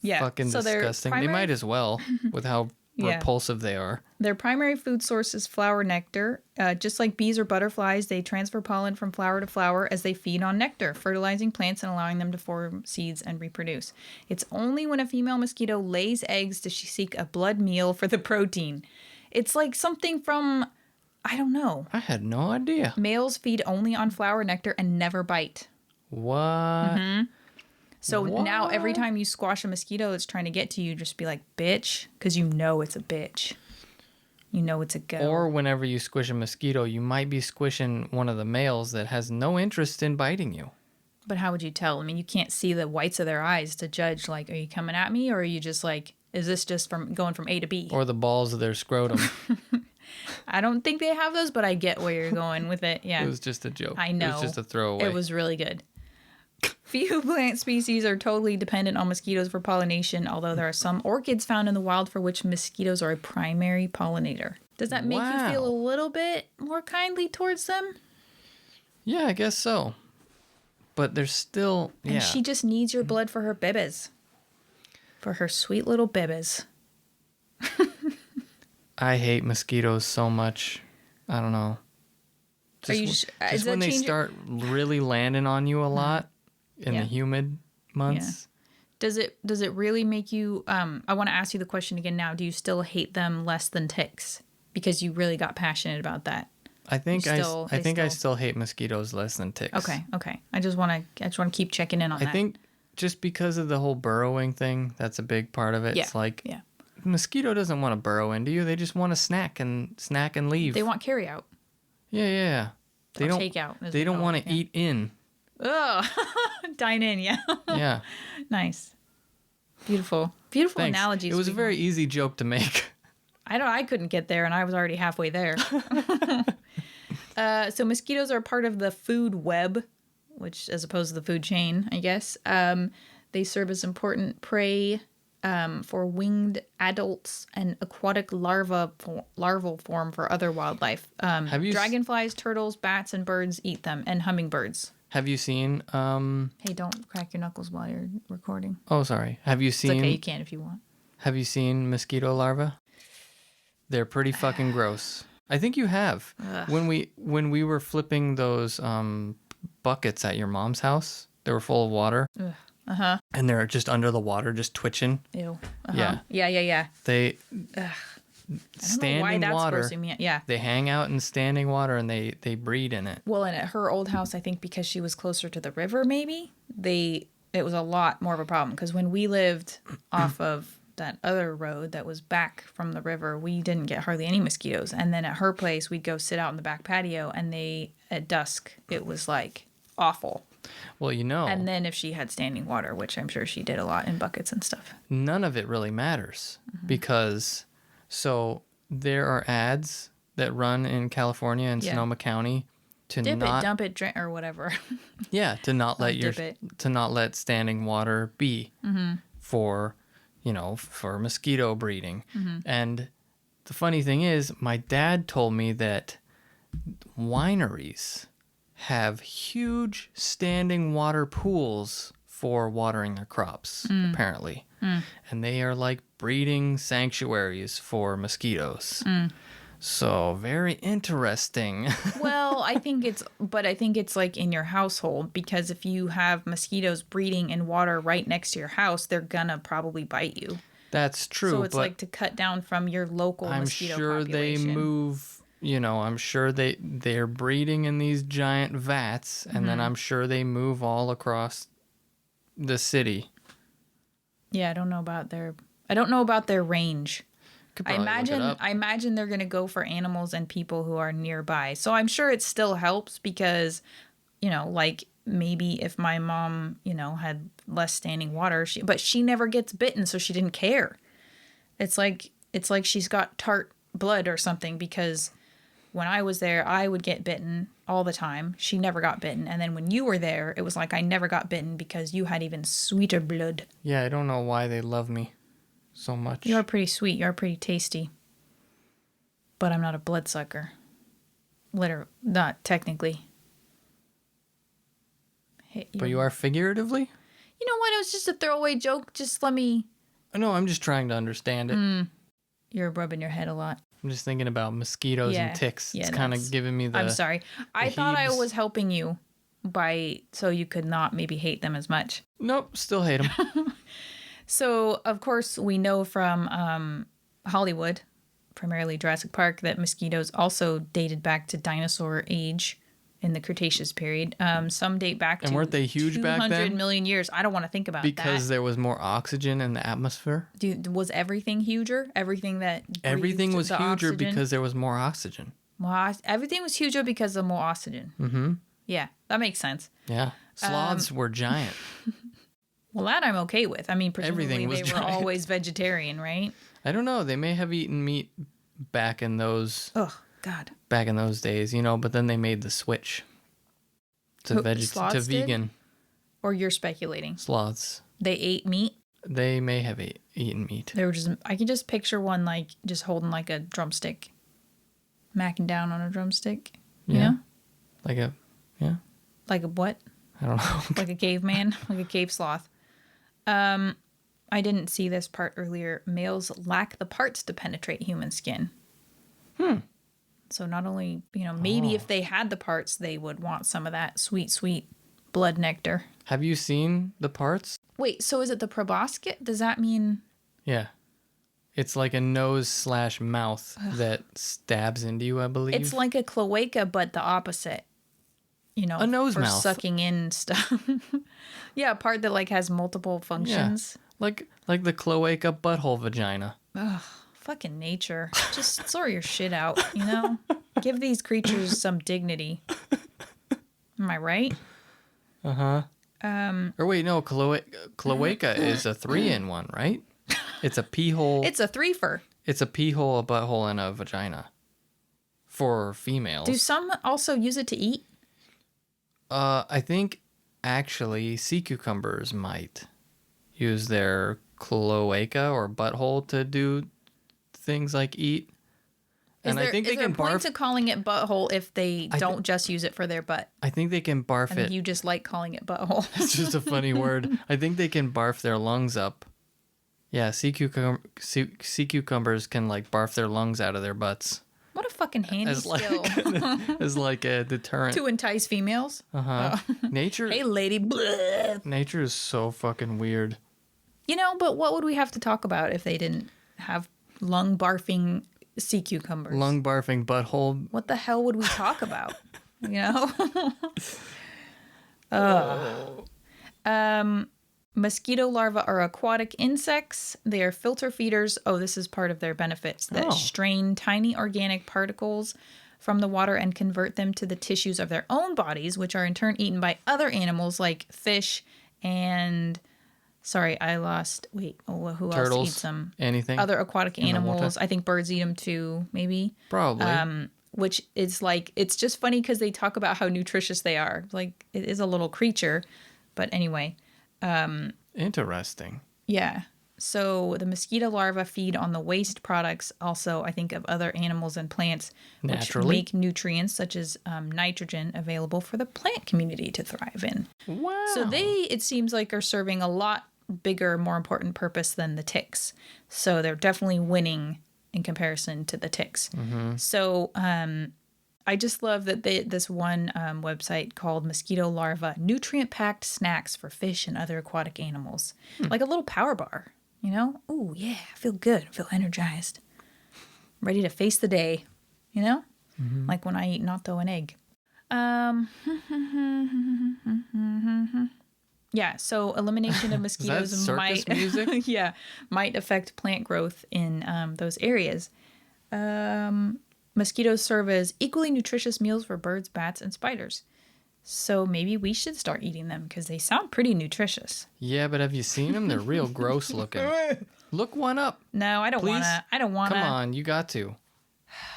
Yeah.
Fucking
so they're
disgusting. They
primary-
might as well with how
Yeah.
repulsive they are.
Their primary food source is flower nectar. Just like bees or butterflies, they transfer pollen from flower to flower as they feed on nectar, fertilizing plants and allowing them to form seeds and reproduce. It's only when a female mosquito lays eggs does she seek a blood meal for the protein. It's like something from, I don't know.
I had no idea.
Males feed only on flower nectar and never bite.
What?
So now every time you squash a mosquito that's trying to get to you, just be like, bitch, because you know it's a bitch. You know it's a go.
Or whenever you squish a mosquito, you might be squishing one of the males that has no interest in biting you.
But how would you tell? I mean, you can't see the whites of their eyes to judge, like, are you coming at me? Or are you just like, is this just from going from A to B?
Or the balls of their scrotum.
I don't think they have those, but I get where you're going with it. Yeah.
It was just a joke.
I know.
It was just a throwaway.
It was really good. Few plant species are totally dependent on mosquitoes for pollination, although there are some orchids found in the wild for which mosquitoes are a primary pollinator. Does that make you feel a little bit more kindly towards them?
Yeah, I guess so. But there's still... Yeah.
And she just needs your blood for her bibas. For her sweet little bibas.
I hate mosquitoes so much. I don't know. Just when they start really landing on you a lot in the humid months.
Yeah. Does it really make you I want to ask you the question again now. Do you still hate them less than ticks? Because you really got passionate about that.
I think I still hate mosquitoes less than ticks.
Okay. I just want to keep checking in on that.
I think just because of the whole burrowing thing, that's a big part of it.
Yeah.
It's like mosquito doesn't want to burrow into you. They just want to snack and leave.
They want carry out.
Yeah. They don't
take out.
They don't want to eat in.
Oh, dine in, yeah.
Yeah.
Nice. Beautiful. Beautiful
Thanks.
analogies.
It was a very easy joke to make.
I couldn't get there, and I was already halfway there. So mosquitoes are part of the food web, which as opposed to the food chain, I guess. They serve as important prey for winged adults and aquatic larval form for other wildlife. Dragonflies, turtles, bats, and birds eat them, and hummingbirds.
Have you seen...
Hey, don't crack your knuckles while you're recording.
Oh, sorry. Have you seen...
It's okay, you can if you want.
Have you seen mosquito larvae? They're pretty fucking gross. I think you have. Ugh. When we were flipping those buckets at your mom's house, they were full of water.
Ugh. Uh-huh.
And they're just under the water, just twitching.
Ew. Uh-huh. Yeah.
They...
Ugh.
Standing water.
Yeah.
They hang out in standing water and they breed in it.
Well, and at her old house, I think because she was closer to the river, maybe it was a lot more of a problem. Because when we lived off of that other road that was back from the river, we didn't get hardly any mosquitoes. And then at her place, we'd go sit out in the back patio, and at dusk, it was like awful.
Well,
And then if she had standing water, which I'm sure she did a lot in buckets and stuff.
None of it really matters because. So there are ads that run in California and Sonoma County to
dip
not
it, dump it, drink or whatever.
Yeah, to not let standing water be for mosquito breeding. And the funny thing is, my dad told me that wineries have huge standing water pools for watering their crops, apparently. And they are like breeding sanctuaries for mosquitoes. So very interesting.
Well, I think it's like in your household, because if you have mosquitoes breeding in water right next to your house, they're gonna probably bite you.
That's true.
So it's like to cut down from your local mosquito population.
I'm sure they move, I'm sure they're breeding in these giant vats, and then I'm sure they move all across the city. Yeah,
I don't know about their range. I imagine they're going to go for animals and people who are nearby. So I'm sure it still helps because, like maybe if my mom, had less standing water, but she never gets bitten, so she didn't care. It's like it's like she's got tart blood or something, because when I was there, I would get bitten all the time. She never got bitten. And then when you were there, it was like I never got bitten because you had even sweeter blood.
Yeah, I don't know why they love me so much.
You're pretty sweet. You're pretty tasty. But I'm not a bloodsucker. Not technically.
But you are figuratively?
You know what? It was just a throwaway joke. Just let me...
No, I'm just trying to understand it.
You're rubbing your head a lot.
I'm just thinking about mosquitoes and ticks.
Yeah,
it's kind of giving me the...
I'm sorry. I thought I
heaves.
was helping you so you could not maybe hate them as much.
Nope, still hate them.
So, of course, we know from Hollywood, primarily Jurassic Park, that mosquitoes also dated back to dinosaur age in the Cretaceous period. Some date back to
weren't they huge back then?
200 million years. I don't want to think about that.
Because there was more oxygen in the atmosphere?
Was everything huger? Everything
was
the
huger
oxygen?
because there was more oxygen.
Everything was huger because of more oxygen. Mm-hmm. Yeah, that makes sense.
Yeah. Sloths were giant.
Well, that I'm okay with. I mean, presumably they
giant.
were always vegetarian, right?
I don't know. They may have eaten meat back in those...
Oh, God.
Back in those days, but then they made the switch to vegan.
Or you're speculating?
Sloths.
They ate meat?
They may have eaten meat.
They were I can just picture one like just holding like a drumstick, macking down on a drumstick. You know?
Like a
what?
I don't know.
Like a caveman, like a cave sloth. I didn't see this part earlier. Males lack the parts to penetrate human skin. So not only, maybe if they had the parts, they would want some of that sweet, sweet blood nectar.
Have you seen the parts?
Wait, so is it the proboscis? Does that mean...
Yeah. It's like a nose/mouth that stabs into you, I believe.
It's like a cloaca, but the opposite.
A nose
for
mouth.
Sucking in stuff. Yeah, a part that like has multiple functions.
Yeah. Like the cloaca butthole vagina.
Ugh. Fucking nature. Just sort your shit out, Give these creatures some dignity. Am I right?
Uh-huh. Or wait, no, cloaca is a 3-in-1, right? It's a pee hole.
It's a threefer.
It's a pee hole, a butthole, and a vagina. For females.
Do some also use it to eat?
I think actually sea cucumbers might use their cloaca or butthole to do things like eat. And I think they can barf. Is there a point
to calling it butthole if they don't just use it for their butt?
I think they can barf it.
And you just like calling it butthole.
It's just a funny word. I think they can barf their lungs up. Yeah, sea cucumbers can like barf their lungs out of their butts.
What a fucking handy skill.
As like a deterrent.
To entice females?
Uh-huh. Nature.
Hey, lady. Bleh.
Nature is so fucking weird.
But what would we have to talk about if they didn't have lung barfing sea cucumbers?
Lung barfing butthole.
What the hell would we talk about? Mosquito larvae are aquatic insects. They are filter feeders. Oh, this is part of their benefits that strain tiny organic particles from the water and convert them to the tissues of their own bodies, which are in turn eaten by other animals like fish and... Sorry, I lost... Wait, who
Turtles,
else eats them?
Anything?
Other aquatic animals. I think birds eat them too, maybe.
Probably.
Which is like... It's just funny because they talk about how nutritious they are. Like, it is a little creature. But anyway...
Interesting.
Yeah. So the mosquito larvae feed on the waste products also, I think, of other animals and plants, which make nutrients such as nitrogen available for the plant community to thrive in.
Wow.
So they, it seems like, are serving a lot bigger, more important purpose than the ticks. So they're definitely winning in comparison to the ticks. Mm-hmm. So I just love that this one website called Mosquito Larva Nutrient-Packed Snacks for Fish and Other Aquatic Animals. Like a little power bar, Ooh, yeah, I feel good. I feel energized. Ready to face the day, Mm-hmm. Like when I eat natto and egg. Yeah, so elimination of mosquitoes
Is that circus music?
Yeah, might affect plant growth in those areas. Mosquitoes serve as equally nutritious meals for birds, bats, and spiders. So maybe we should start eating them because they sound pretty nutritious.
Yeah, but have you seen them? They're real gross looking. Look one up.
No, I don't want to. I don't want to.
Come on, you got to.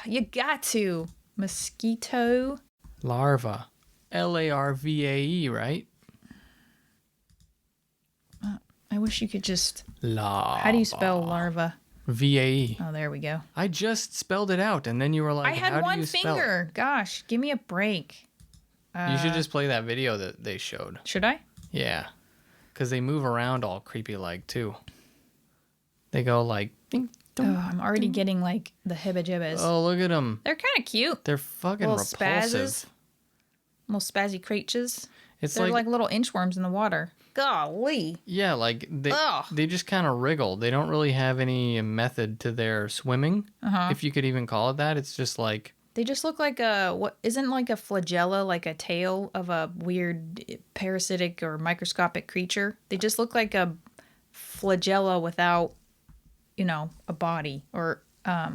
You got to. Mosquito.
Larva. Larvae, right?
I wish you could just...
Larva.
How do you spell larva?
VAE.
Oh, there we go.
I just spelled it out, and then you were like,
I had one finger. Gosh, give me a break.
You should just play that video that they showed.
Should I?
Yeah. Because they move around all creepy-like, too. They go like... Ding, dong,
I'm already getting like the hibba-jibbas.
Oh, look at them.
They're kind of cute.
They're fucking
little
repulsive.
Spazzes. Little spazzy creatures.
They're
like little inchworms in the water. Golly.
Yeah, like they just kind of wriggle. They don't really have any method to their swimming, if you could even call it that. It's just like...
They just look like isn't like a flagella, like a tail of a weird parasitic or microscopic creature. They just look like a flagella without, a body or...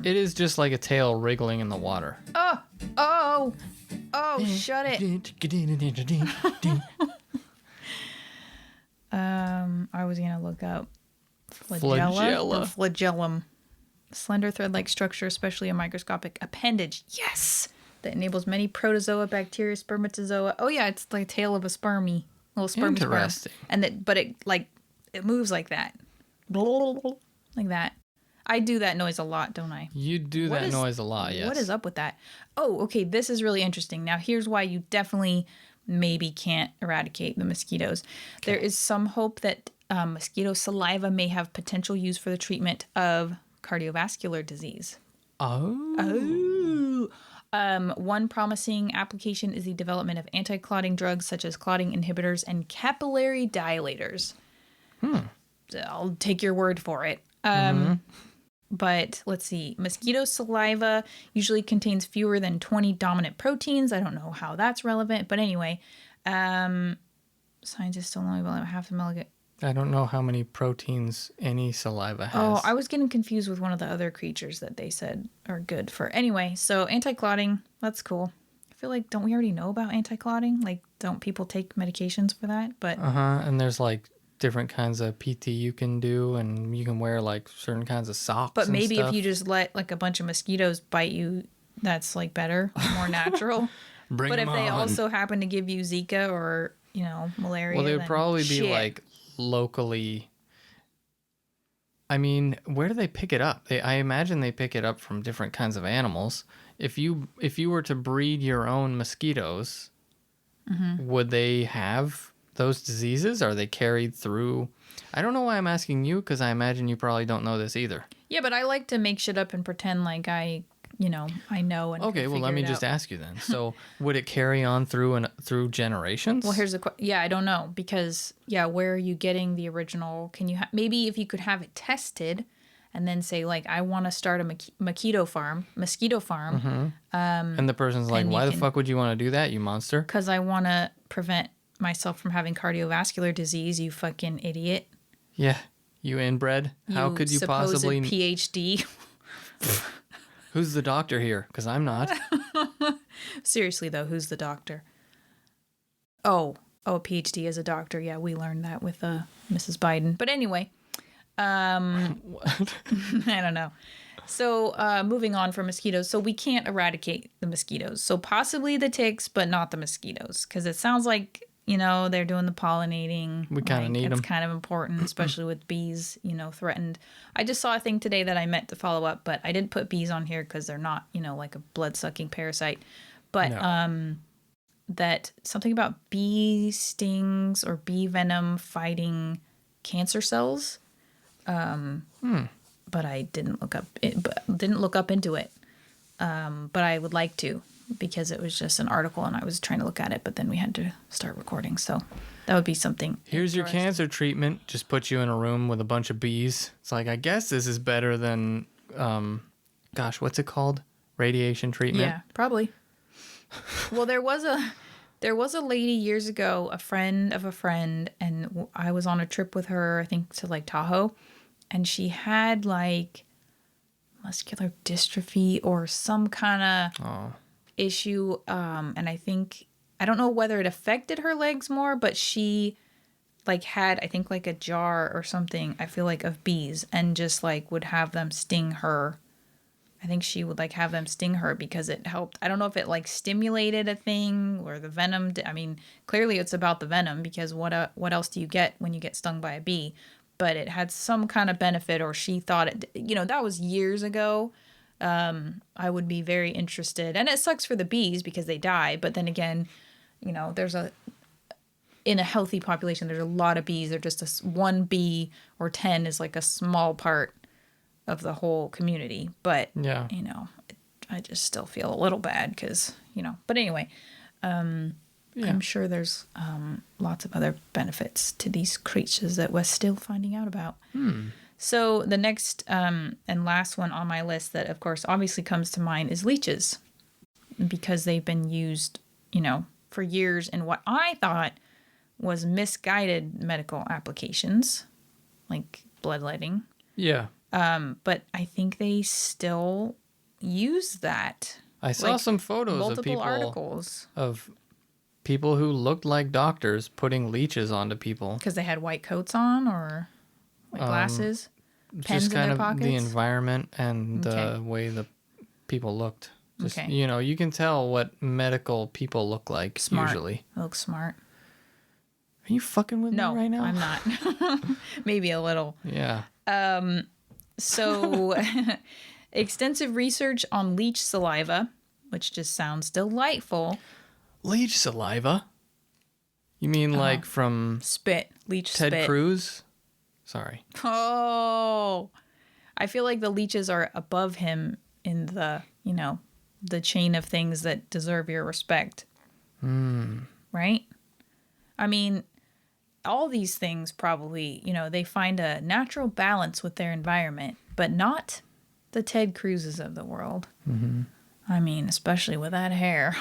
It is just like a tail wriggling in the water.
Oh, shut it. I was going to look up flagella or flagellum. Slender thread-like structure, especially a microscopic appendage. Yes! That enables many protozoa, bacteria, spermatozoa. Oh yeah, it's like a tail of a spermy. Little sperm.
Interesting.
And but it moves like that. Like that. I do that noise a lot, don't I?
You do that noise a lot, yes.
What is up with that? Oh, okay, this is really interesting. Now, here's why you definitely maybe can't eradicate the mosquitoes. Okay. There is some hope that mosquito saliva may have potential use for the treatment of cardiovascular disease.
Oh.
One promising application is the development of anti-clotting drugs such as clotting inhibitors and capillary dilators. I'll take your word for it. But let's see. Mosquito saliva usually contains fewer than 20 dominant proteins. I don't know how that's relevant, but anyway, scientists still only about half a milligram.
I don't know how many proteins any saliva has.
Oh, I was getting confused with one of the other creatures that they said are good for. Anyway, so anti-clotting, that's cool. I feel like, don't we already know about anti-clotting? Like, don't people take medications for that? But
and there's like different kinds of PT you can do, and you can wear like certain kinds of socks.
But maybe
and stuff.
If you just let like a bunch of mosquitoes bite you, that's like better, more natural. But if they also happen to give you Zika or malaria,
well, they would probably be like locally. I mean, where do they pick it up? I imagine they pick it up from different kinds of animals. If you were to breed your own mosquitoes, would they have those diseases? Are they carried through? I don't know why I'm asking you, because I imagine you probably don't know this either. Yeah,
but I like to make shit up and pretend like I know. And
okay, well, let me just ask you then. So, would it carry on through generations?
Well, here's the question. Yeah, I don't know, because where are you getting the original? Can you maybe if you could have it tested, and then say like, I want to start a mosquito farm,
and the person's like, why the fuck would you want to do that, you monster?
Because I want to prevent myself from having cardiovascular disease. You fucking idiot.
Yeah, you inbred. How could you possibly
PhD?
Who's the doctor here? Because I'm not.
Seriously, though, who's the doctor? Oh, a PhD as a doctor. Yeah, we learned that with Mrs. Biden. But anyway,
what?
I don't know. So moving on from mosquitoes. So we can't eradicate the mosquitoes. So possibly the ticks, but not the mosquitoes. Because it sounds like, they're doing the pollinating.
We kind of need them.
It's kind of important, especially with bees, threatened. I just saw a thing today that I meant to follow up, but I didn't put bees on here because they're not, like a blood-sucking parasite. But that something about bee stings or bee venom fighting cancer cells. But I didn't look up into it. But I would like to, because it was just an article and I was trying to look at it, but then we had to start recording. So that would be something.
Here's your cancer treatment. Just put you in a room with a bunch of bees. It's like, I guess this is better than, what's it called? Radiation treatment?
Yeah, probably. Well, there was a lady years ago, a friend of a friend, and I was on a trip with her, I think to like Tahoe, and she had like muscular dystrophy or some kind of issue. And I don't know whether it affected her legs more, but she like had, I think, like a jar or something, I feel like, of bees, and just like would have them sting her. I think she would like have them sting her because it helped. I don't know if it like stimulated a thing or the venom. I mean, clearly it's about the venom, because what else do you get when you get stung by a bee? But it had some kind of benefit, or she thought it, that was years ago. I would be very interested. And it sucks for the bees because they die. But then again, in a healthy population, there's a lot of bees. They're just one bee or 10 is like a small part of the whole community. But,
yeah,
I just still feel a little bad because, but anyway, I'm sure there's lots of other benefits to these creatures that we're still finding out about. So the next and last one on my list that, of course, obviously comes to mind is leeches, because they've been used, for years in what I thought was misguided medical applications, like bloodletting.
Yeah.
But I think they still use that.
I saw some photos of people,
articles
of people who looked like doctors putting leeches onto people
because they had white coats on, or like glasses, pens
just kind
in their
of
pockets.
the environment and the way the people looked. Just,
Okay.
you can tell what medical people look like.
Smart.
Usually.
They look smart.
Are you fucking with me right now?
No, I'm not. Maybe a little.
Yeah.
So, extensive research on leech saliva, which just sounds delightful.
Leech saliva? You mean like from
Spit. Leech
Ted
spit.
Cruz? Sorry.
Oh. I feel like the leeches are above him in the, the chain of things that deserve your respect. Right? I mean, all these things probably, they find a natural balance with their environment, but not the Ted Cruzes of the world. Mm-hmm. I mean, especially with that hair.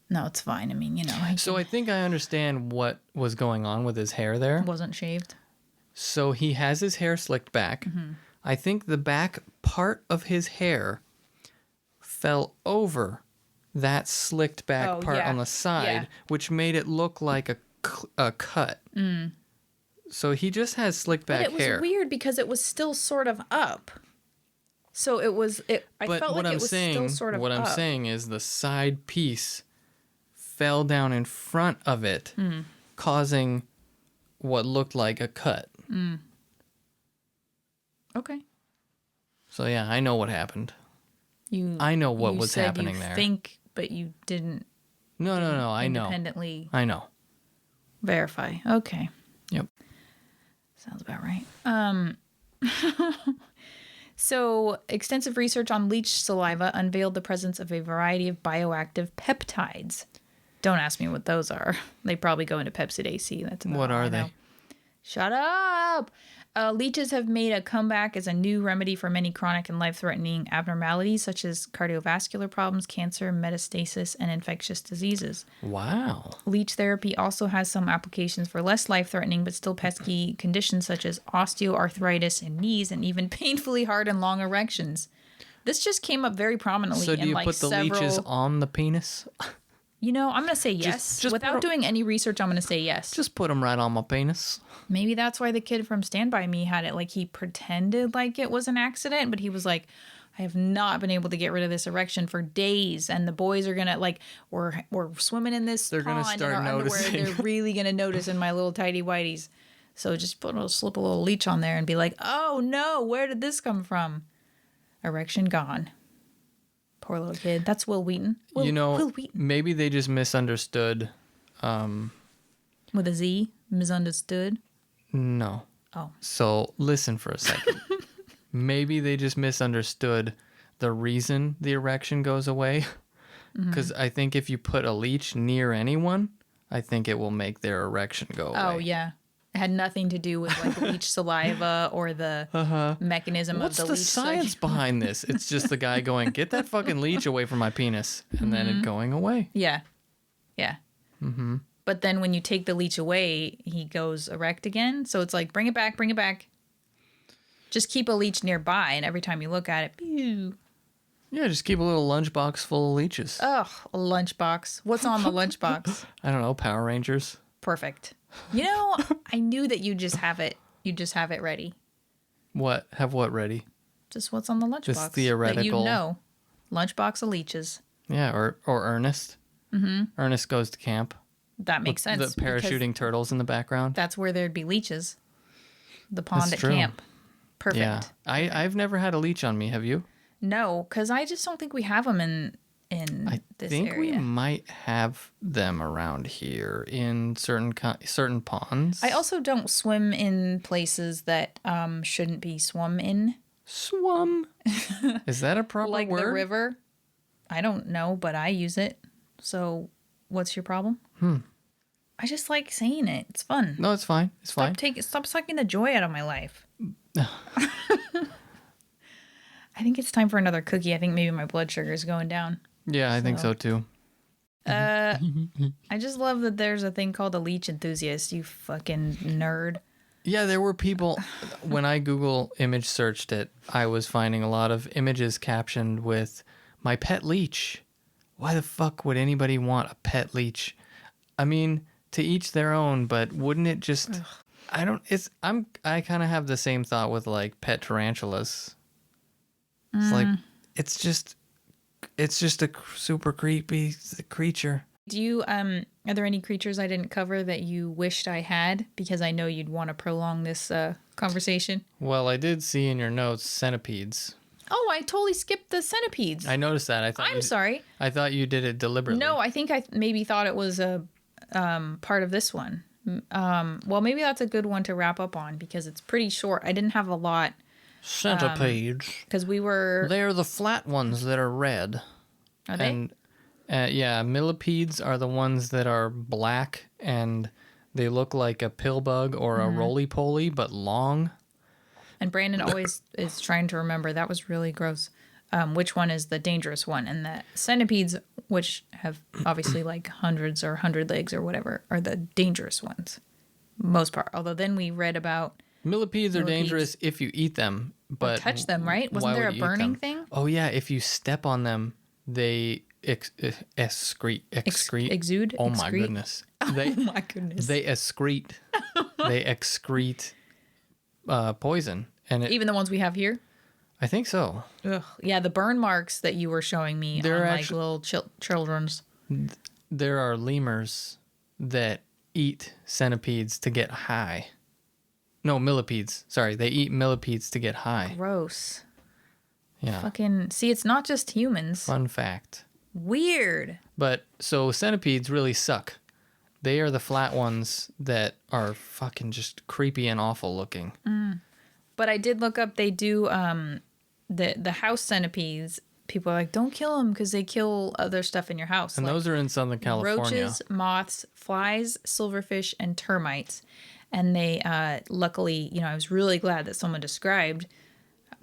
No, it's fine. I mean,
So I think I understand what was going on with his hair there.
Wasn't shaved.
So he has his hair slicked back. Mm-hmm. I think the back part of his hair fell over that slicked back part on the side, which made it look like a cut. So he just has slicked back hair.
But it was weird because it was still sort of up. So it was. I felt like it was still sort of up.
What I'm saying is the side piece fell down in front of it, causing what looked like a cut.
Okay.
So yeah, I know what happened. I know what was happening there.
You think, but you didn't.
No. I know.
Independently.
I know.
Verify. Okay.
Yep.
Sounds about right. So, extensive research on leech saliva unveiled the presence of a variety of bioactive peptides. Don't ask me what those are. They probably go into Pepsid AC. That's about
What
all
are
I
they?
know. Shut up! Leeches have made a comeback as a new remedy for many chronic and life-threatening abnormalities such as cardiovascular problems, cancer, metastasis, and infectious diseases.
Wow.
Leech therapy also has some applications for less life-threatening but still pesky conditions such as osteoarthritis in knees and even painfully hard and long erections. This just came up very prominently
So do you put the leeches on the penis?
I'm going to say yes.
Just
Without doing any research, I'm going to say yes.
Just put them right on my penis.
Maybe that's why the kid from Stand By Me had it. Like, he pretended like it was an accident, but he was like, I have not been able to get rid of this erection for days. And the boys are going to, like, we're swimming in this
They're
pond in our
noticing.
underwear. They're really going to notice in my little tighty whities. So just slip a little leech on there and be like, oh, no, where did this come from? Erection gone. Poor little kid. That's Will Wheaton. Will Wheaton.
Maybe they just misunderstood.
With a Z? Misunderstood?
No.
Oh.
So listen for a second. Maybe they just misunderstood the reason the erection goes away. Because I think if you put a leech near anyone, I think it will make their erection go away.
Oh, yeah. It had nothing to do with like leech saliva or the mechanism
What's
of
the
the leech.
science behind this? It's just the guy going, get that fucking leech away from my penis, and then it going away.
Yeah. Yeah. Mm-hmm. But then when you take the leech away, he goes erect again. So it's like, bring it back, bring it back. Just keep a leech nearby, and every time you look at it, pew.
Yeah, just keep a little lunchbox full of leeches.
Ugh, a lunchbox. What's on the lunchbox?
I don't know, Power Rangers.
Perfect. You know, I knew that you just have it. You just have it ready.
What? Have what ready?
Just what's on the lunchbox.
Just theoretical.
That you know. Lunchbox of leeches.
Yeah, or Ernest. Mm-hmm. Ernest goes to camp.
That makes sense.
The parachuting turtles in the background.
That's where there'd be leeches. The pond
That's
at
true.
camp. Perfect.
Yeah. I've never had a leech on me. Have you?
No, because I just don't think we have them in this
I think
area.
we might have them around here in certain ponds.
I also don't swim in places that shouldn't be swum in.
Swum. Is that a proper
like
word?
the river. I don't know, but I use it. So what's your problem? I just like saying it. It's fun.
No, it's fine. It's fine.
Stop sucking the joy out of my life. I think it's time for another cookie. I think maybe my blood sugar is going down.
Yeah, I think so too.
I just love that there's a thing called a leech enthusiast, you fucking nerd.
Yeah, there were people, when I Google image searched it, I was finding a lot of images captioned with, my pet leech. Why the fuck would anybody want a pet leech? I mean, to each their own, but wouldn't it just... I kind of have the same thought with like pet tarantulas. It's like, it's just a super creepy creature.
Do you, are there any creatures I didn't cover that you wished I had? Because I know you'd want to prolong this conversation.
Well, I did see in your notes centipedes.
Oh, I totally skipped the centipedes.
I noticed that.
I'm sorry.
I thought you did it deliberately.
No, I think I maybe thought it was a part of this one. Well, maybe that's a good one to wrap up on because it's pretty short. I didn't have a lot.
Centipedes.
Because we were...
They're the flat ones that are red.
Are they?
And, yeah, millipedes are the ones that are black and they look like a pill bug or a roly-poly, but long.
And Brandon always is trying to remember. That was really gross. Which one is the dangerous one? And the centipedes, which have obviously like hundreds or 100 legs or whatever, are the dangerous ones. Most part. Although then we read about...
Millipedes are dangerous if you eat them, but...
Or touch them, right? Wasn't there a burning thing?
Oh, yeah. If you step on them, they excrete.
Exude?
Oh, my goodness.
Oh, my goodness.
They excrete. They excrete poison. And
Even the ones we have here?
I think so.
Ugh. Yeah, the burn marks that you were showing me on like little children's.
There are lemurs that eat centipedes to get high. No, millipedes. Sorry, they eat millipedes to get high.
Gross.
Yeah.
Fucking see, it's not just humans.
Fun fact.
Weird.
But so centipedes really suck. They are the flat ones that are fucking just creepy and awful looking.
But I did look up. They do the house centipedes. People are like, don't kill them because they kill other stuff in your house.
And
like
those are in Southern California.
Roaches, moths, flies, silverfish, and termites. And they, luckily, I was really glad that someone described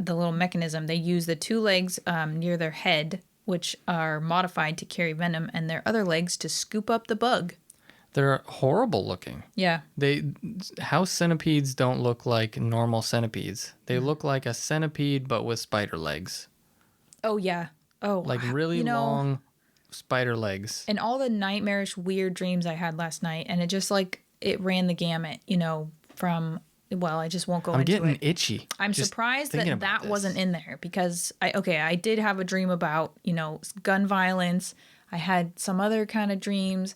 the little mechanism. They use the two legs near their head, which are modified to carry venom, and their other legs to scoop up the bug.
They're horrible looking.
Yeah.
House centipedes don't look like normal centipedes. They look like a centipede, but with spider legs.
Oh, yeah. Oh,
like really long spider legs.
And all the nightmarish, weird dreams I had last night, and it just it ran the gamut, from, well, I just won't go into it.
I'm getting itchy.
I'm surprised that wasn't in there because I did have a dream about, gun violence. I had some other kind of dreams,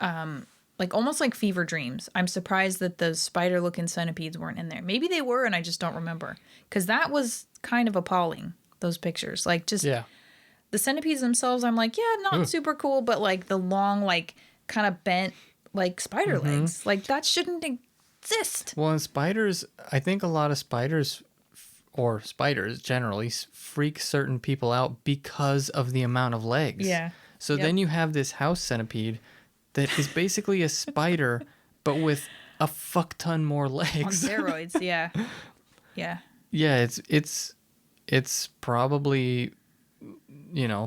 almost like fever dreams. I'm surprised that those spider-looking centipedes weren't in there. Maybe they were and I just don't remember because that was kind of appalling, those pictures. The centipedes themselves, I'm like, yeah, not super cool, but the long, kind of bent, spider legs. That shouldn't exist.
Well, in spiders, I think a lot of spiders, or spiders generally, freak certain people out because of the amount of legs.
Yeah.
So then you have this house centipede that is basically a spider, but with a fuck ton more legs.
On steroids, yeah. Yeah.
Yeah, it's probably,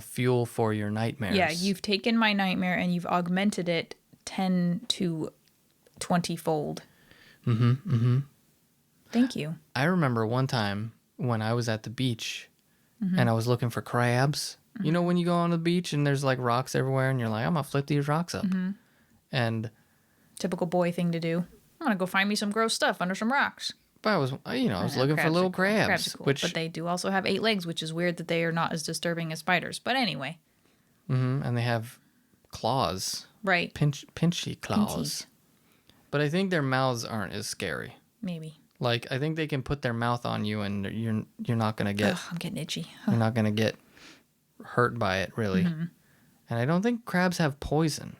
fuel for your nightmares.
Yeah, you've taken my nightmare and you've augmented it 10 to 20-fold. Thank you.
I remember one time when I was at the beach and I was looking for crabs. You know when you go on the beach and there's rocks everywhere and you're like, I'm going to flip these rocks up. And
Typical boy thing to do. I'm gonna go find me some gross stuff under some rocks.
But I was looking for little crabs,
Crabs are cool,
which
but they do also have 8 legs, which is weird that they are not as disturbing as spiders. But anyway,
and they have claws,
right?
pinchy claws.
Pinchies.
But I think their mouths aren't as scary.
Maybe.
Like I think they can put their mouth on you, and you're not gonna get.
Ugh, I'm getting itchy.
You're not gonna get hurt by it, really.
Mm-hmm.
And I don't think crabs have poison.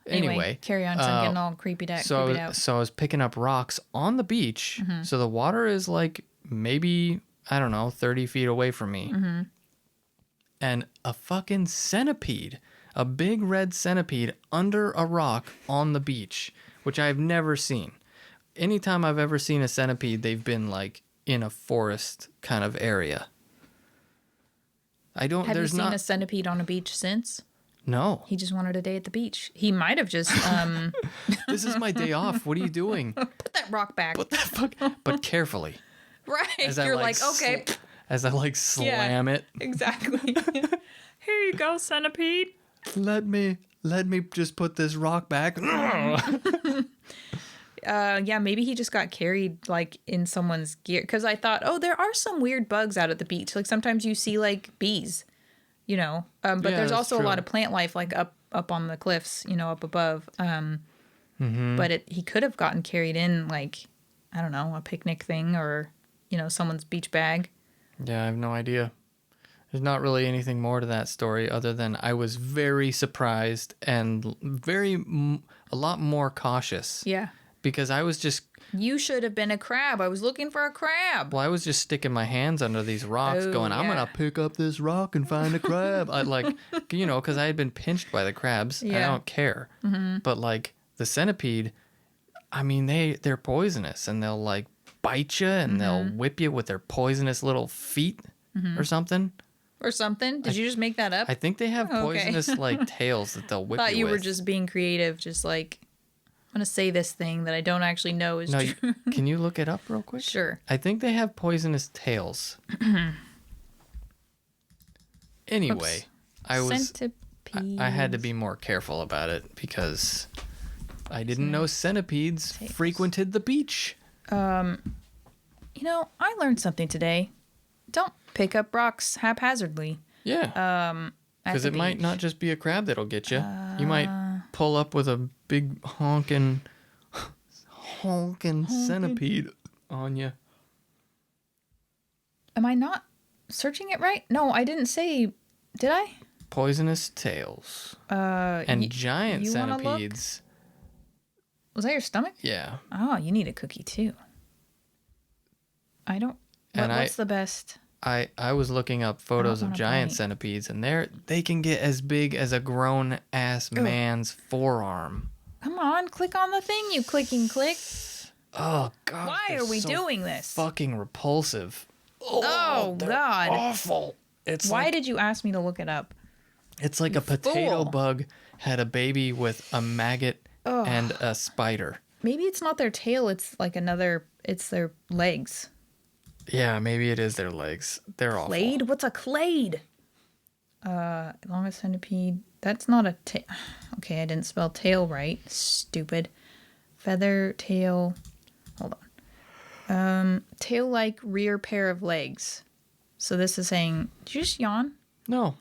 Anyway,
carry on. 'Cause I'm getting all creeped out.
So I was picking up rocks on the beach.
Mm-hmm.
So the water is like maybe, I don't know, 30 feet away from me.
Mm-hmm.
And a fucking centipede, a big red centipede under a rock on the beach, which I've never seen. Anytime I've ever seen a centipede, they've been like in a forest kind of area. Have you seen a
centipede on a beach since?
No.
He just wanted a day at the beach. He might have just
This is my day off. What are you doing?
Put that rock back.
Put that fuck, but carefully.
Right.
As
You're like okay.
As I slam it.
Exactly. Here you go, centipede.
Let me just put this rock back.
Yeah, maybe he just got carried like in someone's gear. Because I thought, there are some weird bugs out at the beach. Like sometimes you see like bees, but there's also a lot of plant life like up on the cliffs, up above. But he could have gotten carried in like, I don't know, a picnic thing or, someone's beach bag.
Yeah, I have no idea. There's not really anything more to that story other than I was very surprised and a lot more cautious.
Yeah.
Because I was just...
You should have been a crab. I was looking for a crab.
Well, I was just sticking my hands under these rocks going, I'm going to pick up this rock and find a crab. Because I had been pinched by the crabs. Yeah. I don't care. Mm-hmm. But, the centipede, I mean, they're poisonous. And they'll, bite you and they'll whip you with their poisonous little feet or something.
Or something? Did you just make that up?
I think they have poisonous, tails that they'll whip you with.
I thought you were just being creative, just I'm going to say this thing that I don't actually know is true.
Can you look it up real quick?
Sure.
I think they have poisonous tails. Anyway, I had to be more careful about it because I didn't know centipedes frequented the beach.
I learned something today. Don't pick up rocks haphazardly.
Yeah. Because it might not just be a crab that'll get you. You might pull up with a big honking centipede on you.
Am I not searching it right? No, I didn't say. Did I?
Poisonous tails. And giant centipedes.
Was that your stomach?
Yeah.
Oh, you need a cookie too. I don't. What's the best?
I was looking up photos of giant centipedes, and they can get as big as a grown-ass man's forearm.
Come on, click on the thing, you clicking click.
Oh, God.
Why are we doing this?
Fucking repulsive.
Oh God.
Awful.
Why did you ask me to look it up?
It's like a potato bug had a baby with a maggot and a spider.
Maybe it's not their tail, it's it's their legs.
Yeah, maybe it is their legs. They're awful.
Clade? What's a clade? Longest centipede. That's not a tail. Okay, I didn't spell tail right. Stupid. Feather, tail. Hold on. Tail-like rear pair of legs. So this is saying... Did you just yawn?
No.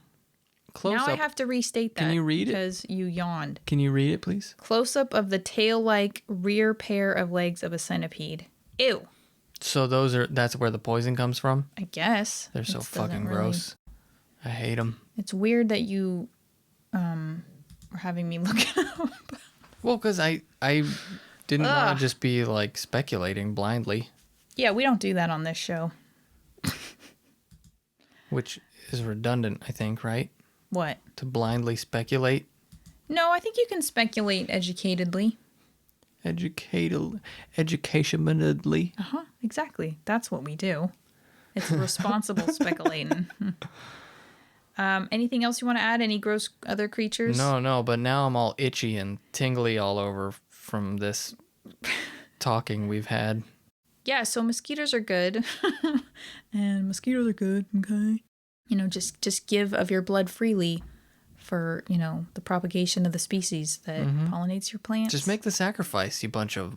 Close up.
Now I have to restate that.
Can you read it?
Because you yawned.
Can you read it, please?
Close-up of the tail-like rear pair of legs of a centipede. Ew.
So that's where the poison comes from?
I guess.
They're so fucking gross. I hate them.
It's weird that you were having me look it up.
Well, because I didn't want to just be speculating blindly.
Yeah, we don't do that on this show.
Which is redundant, I think, right?
What?
To blindly speculate?
No, I think you can speculate educatedly.
Educationally.
Exactly. That's what we do. It's responsible speculating. Anything else you want to add? Any gross other creatures?
No, but now I'm all itchy and tingly all over from this talking we've had.
Yeah, so mosquitoes are good. And mosquitoes are good, okay? Just give of your blood freely for, you know, the propagation of the species that pollinates your plants.
Just make the sacrifice, you bunch of...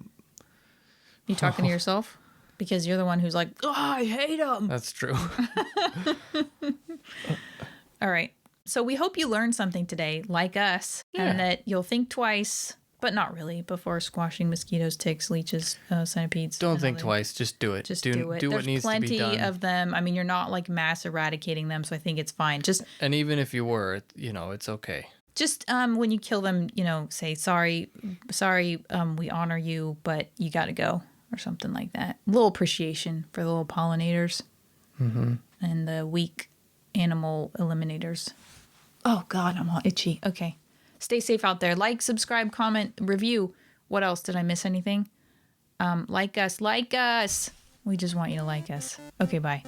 You talking to yourself? Because you're the one who's like, oh, I hate them.
That's true.
All right. So we hope you learned something today, like us, and that you'll think twice, but not really, before squashing mosquitoes, ticks, leeches, centipedes.
Don't think twice. Just do it.
Just do it.
Do what
There's
needs to be done.
plenty of them. I mean, you're not like mass eradicating them, so I think it's fine.
And even if you were, you know, it's okay.
Just when you kill them, you know, say sorry, we honor you, but you got to go, or something like that. A little appreciation for the little pollinators and the weak animal eliminators. Oh God, I'm all itchy. Okay. Stay safe out there. Like, subscribe, comment, review. What else? Did I miss anything? Like us. We just want you to like us. Okay, bye.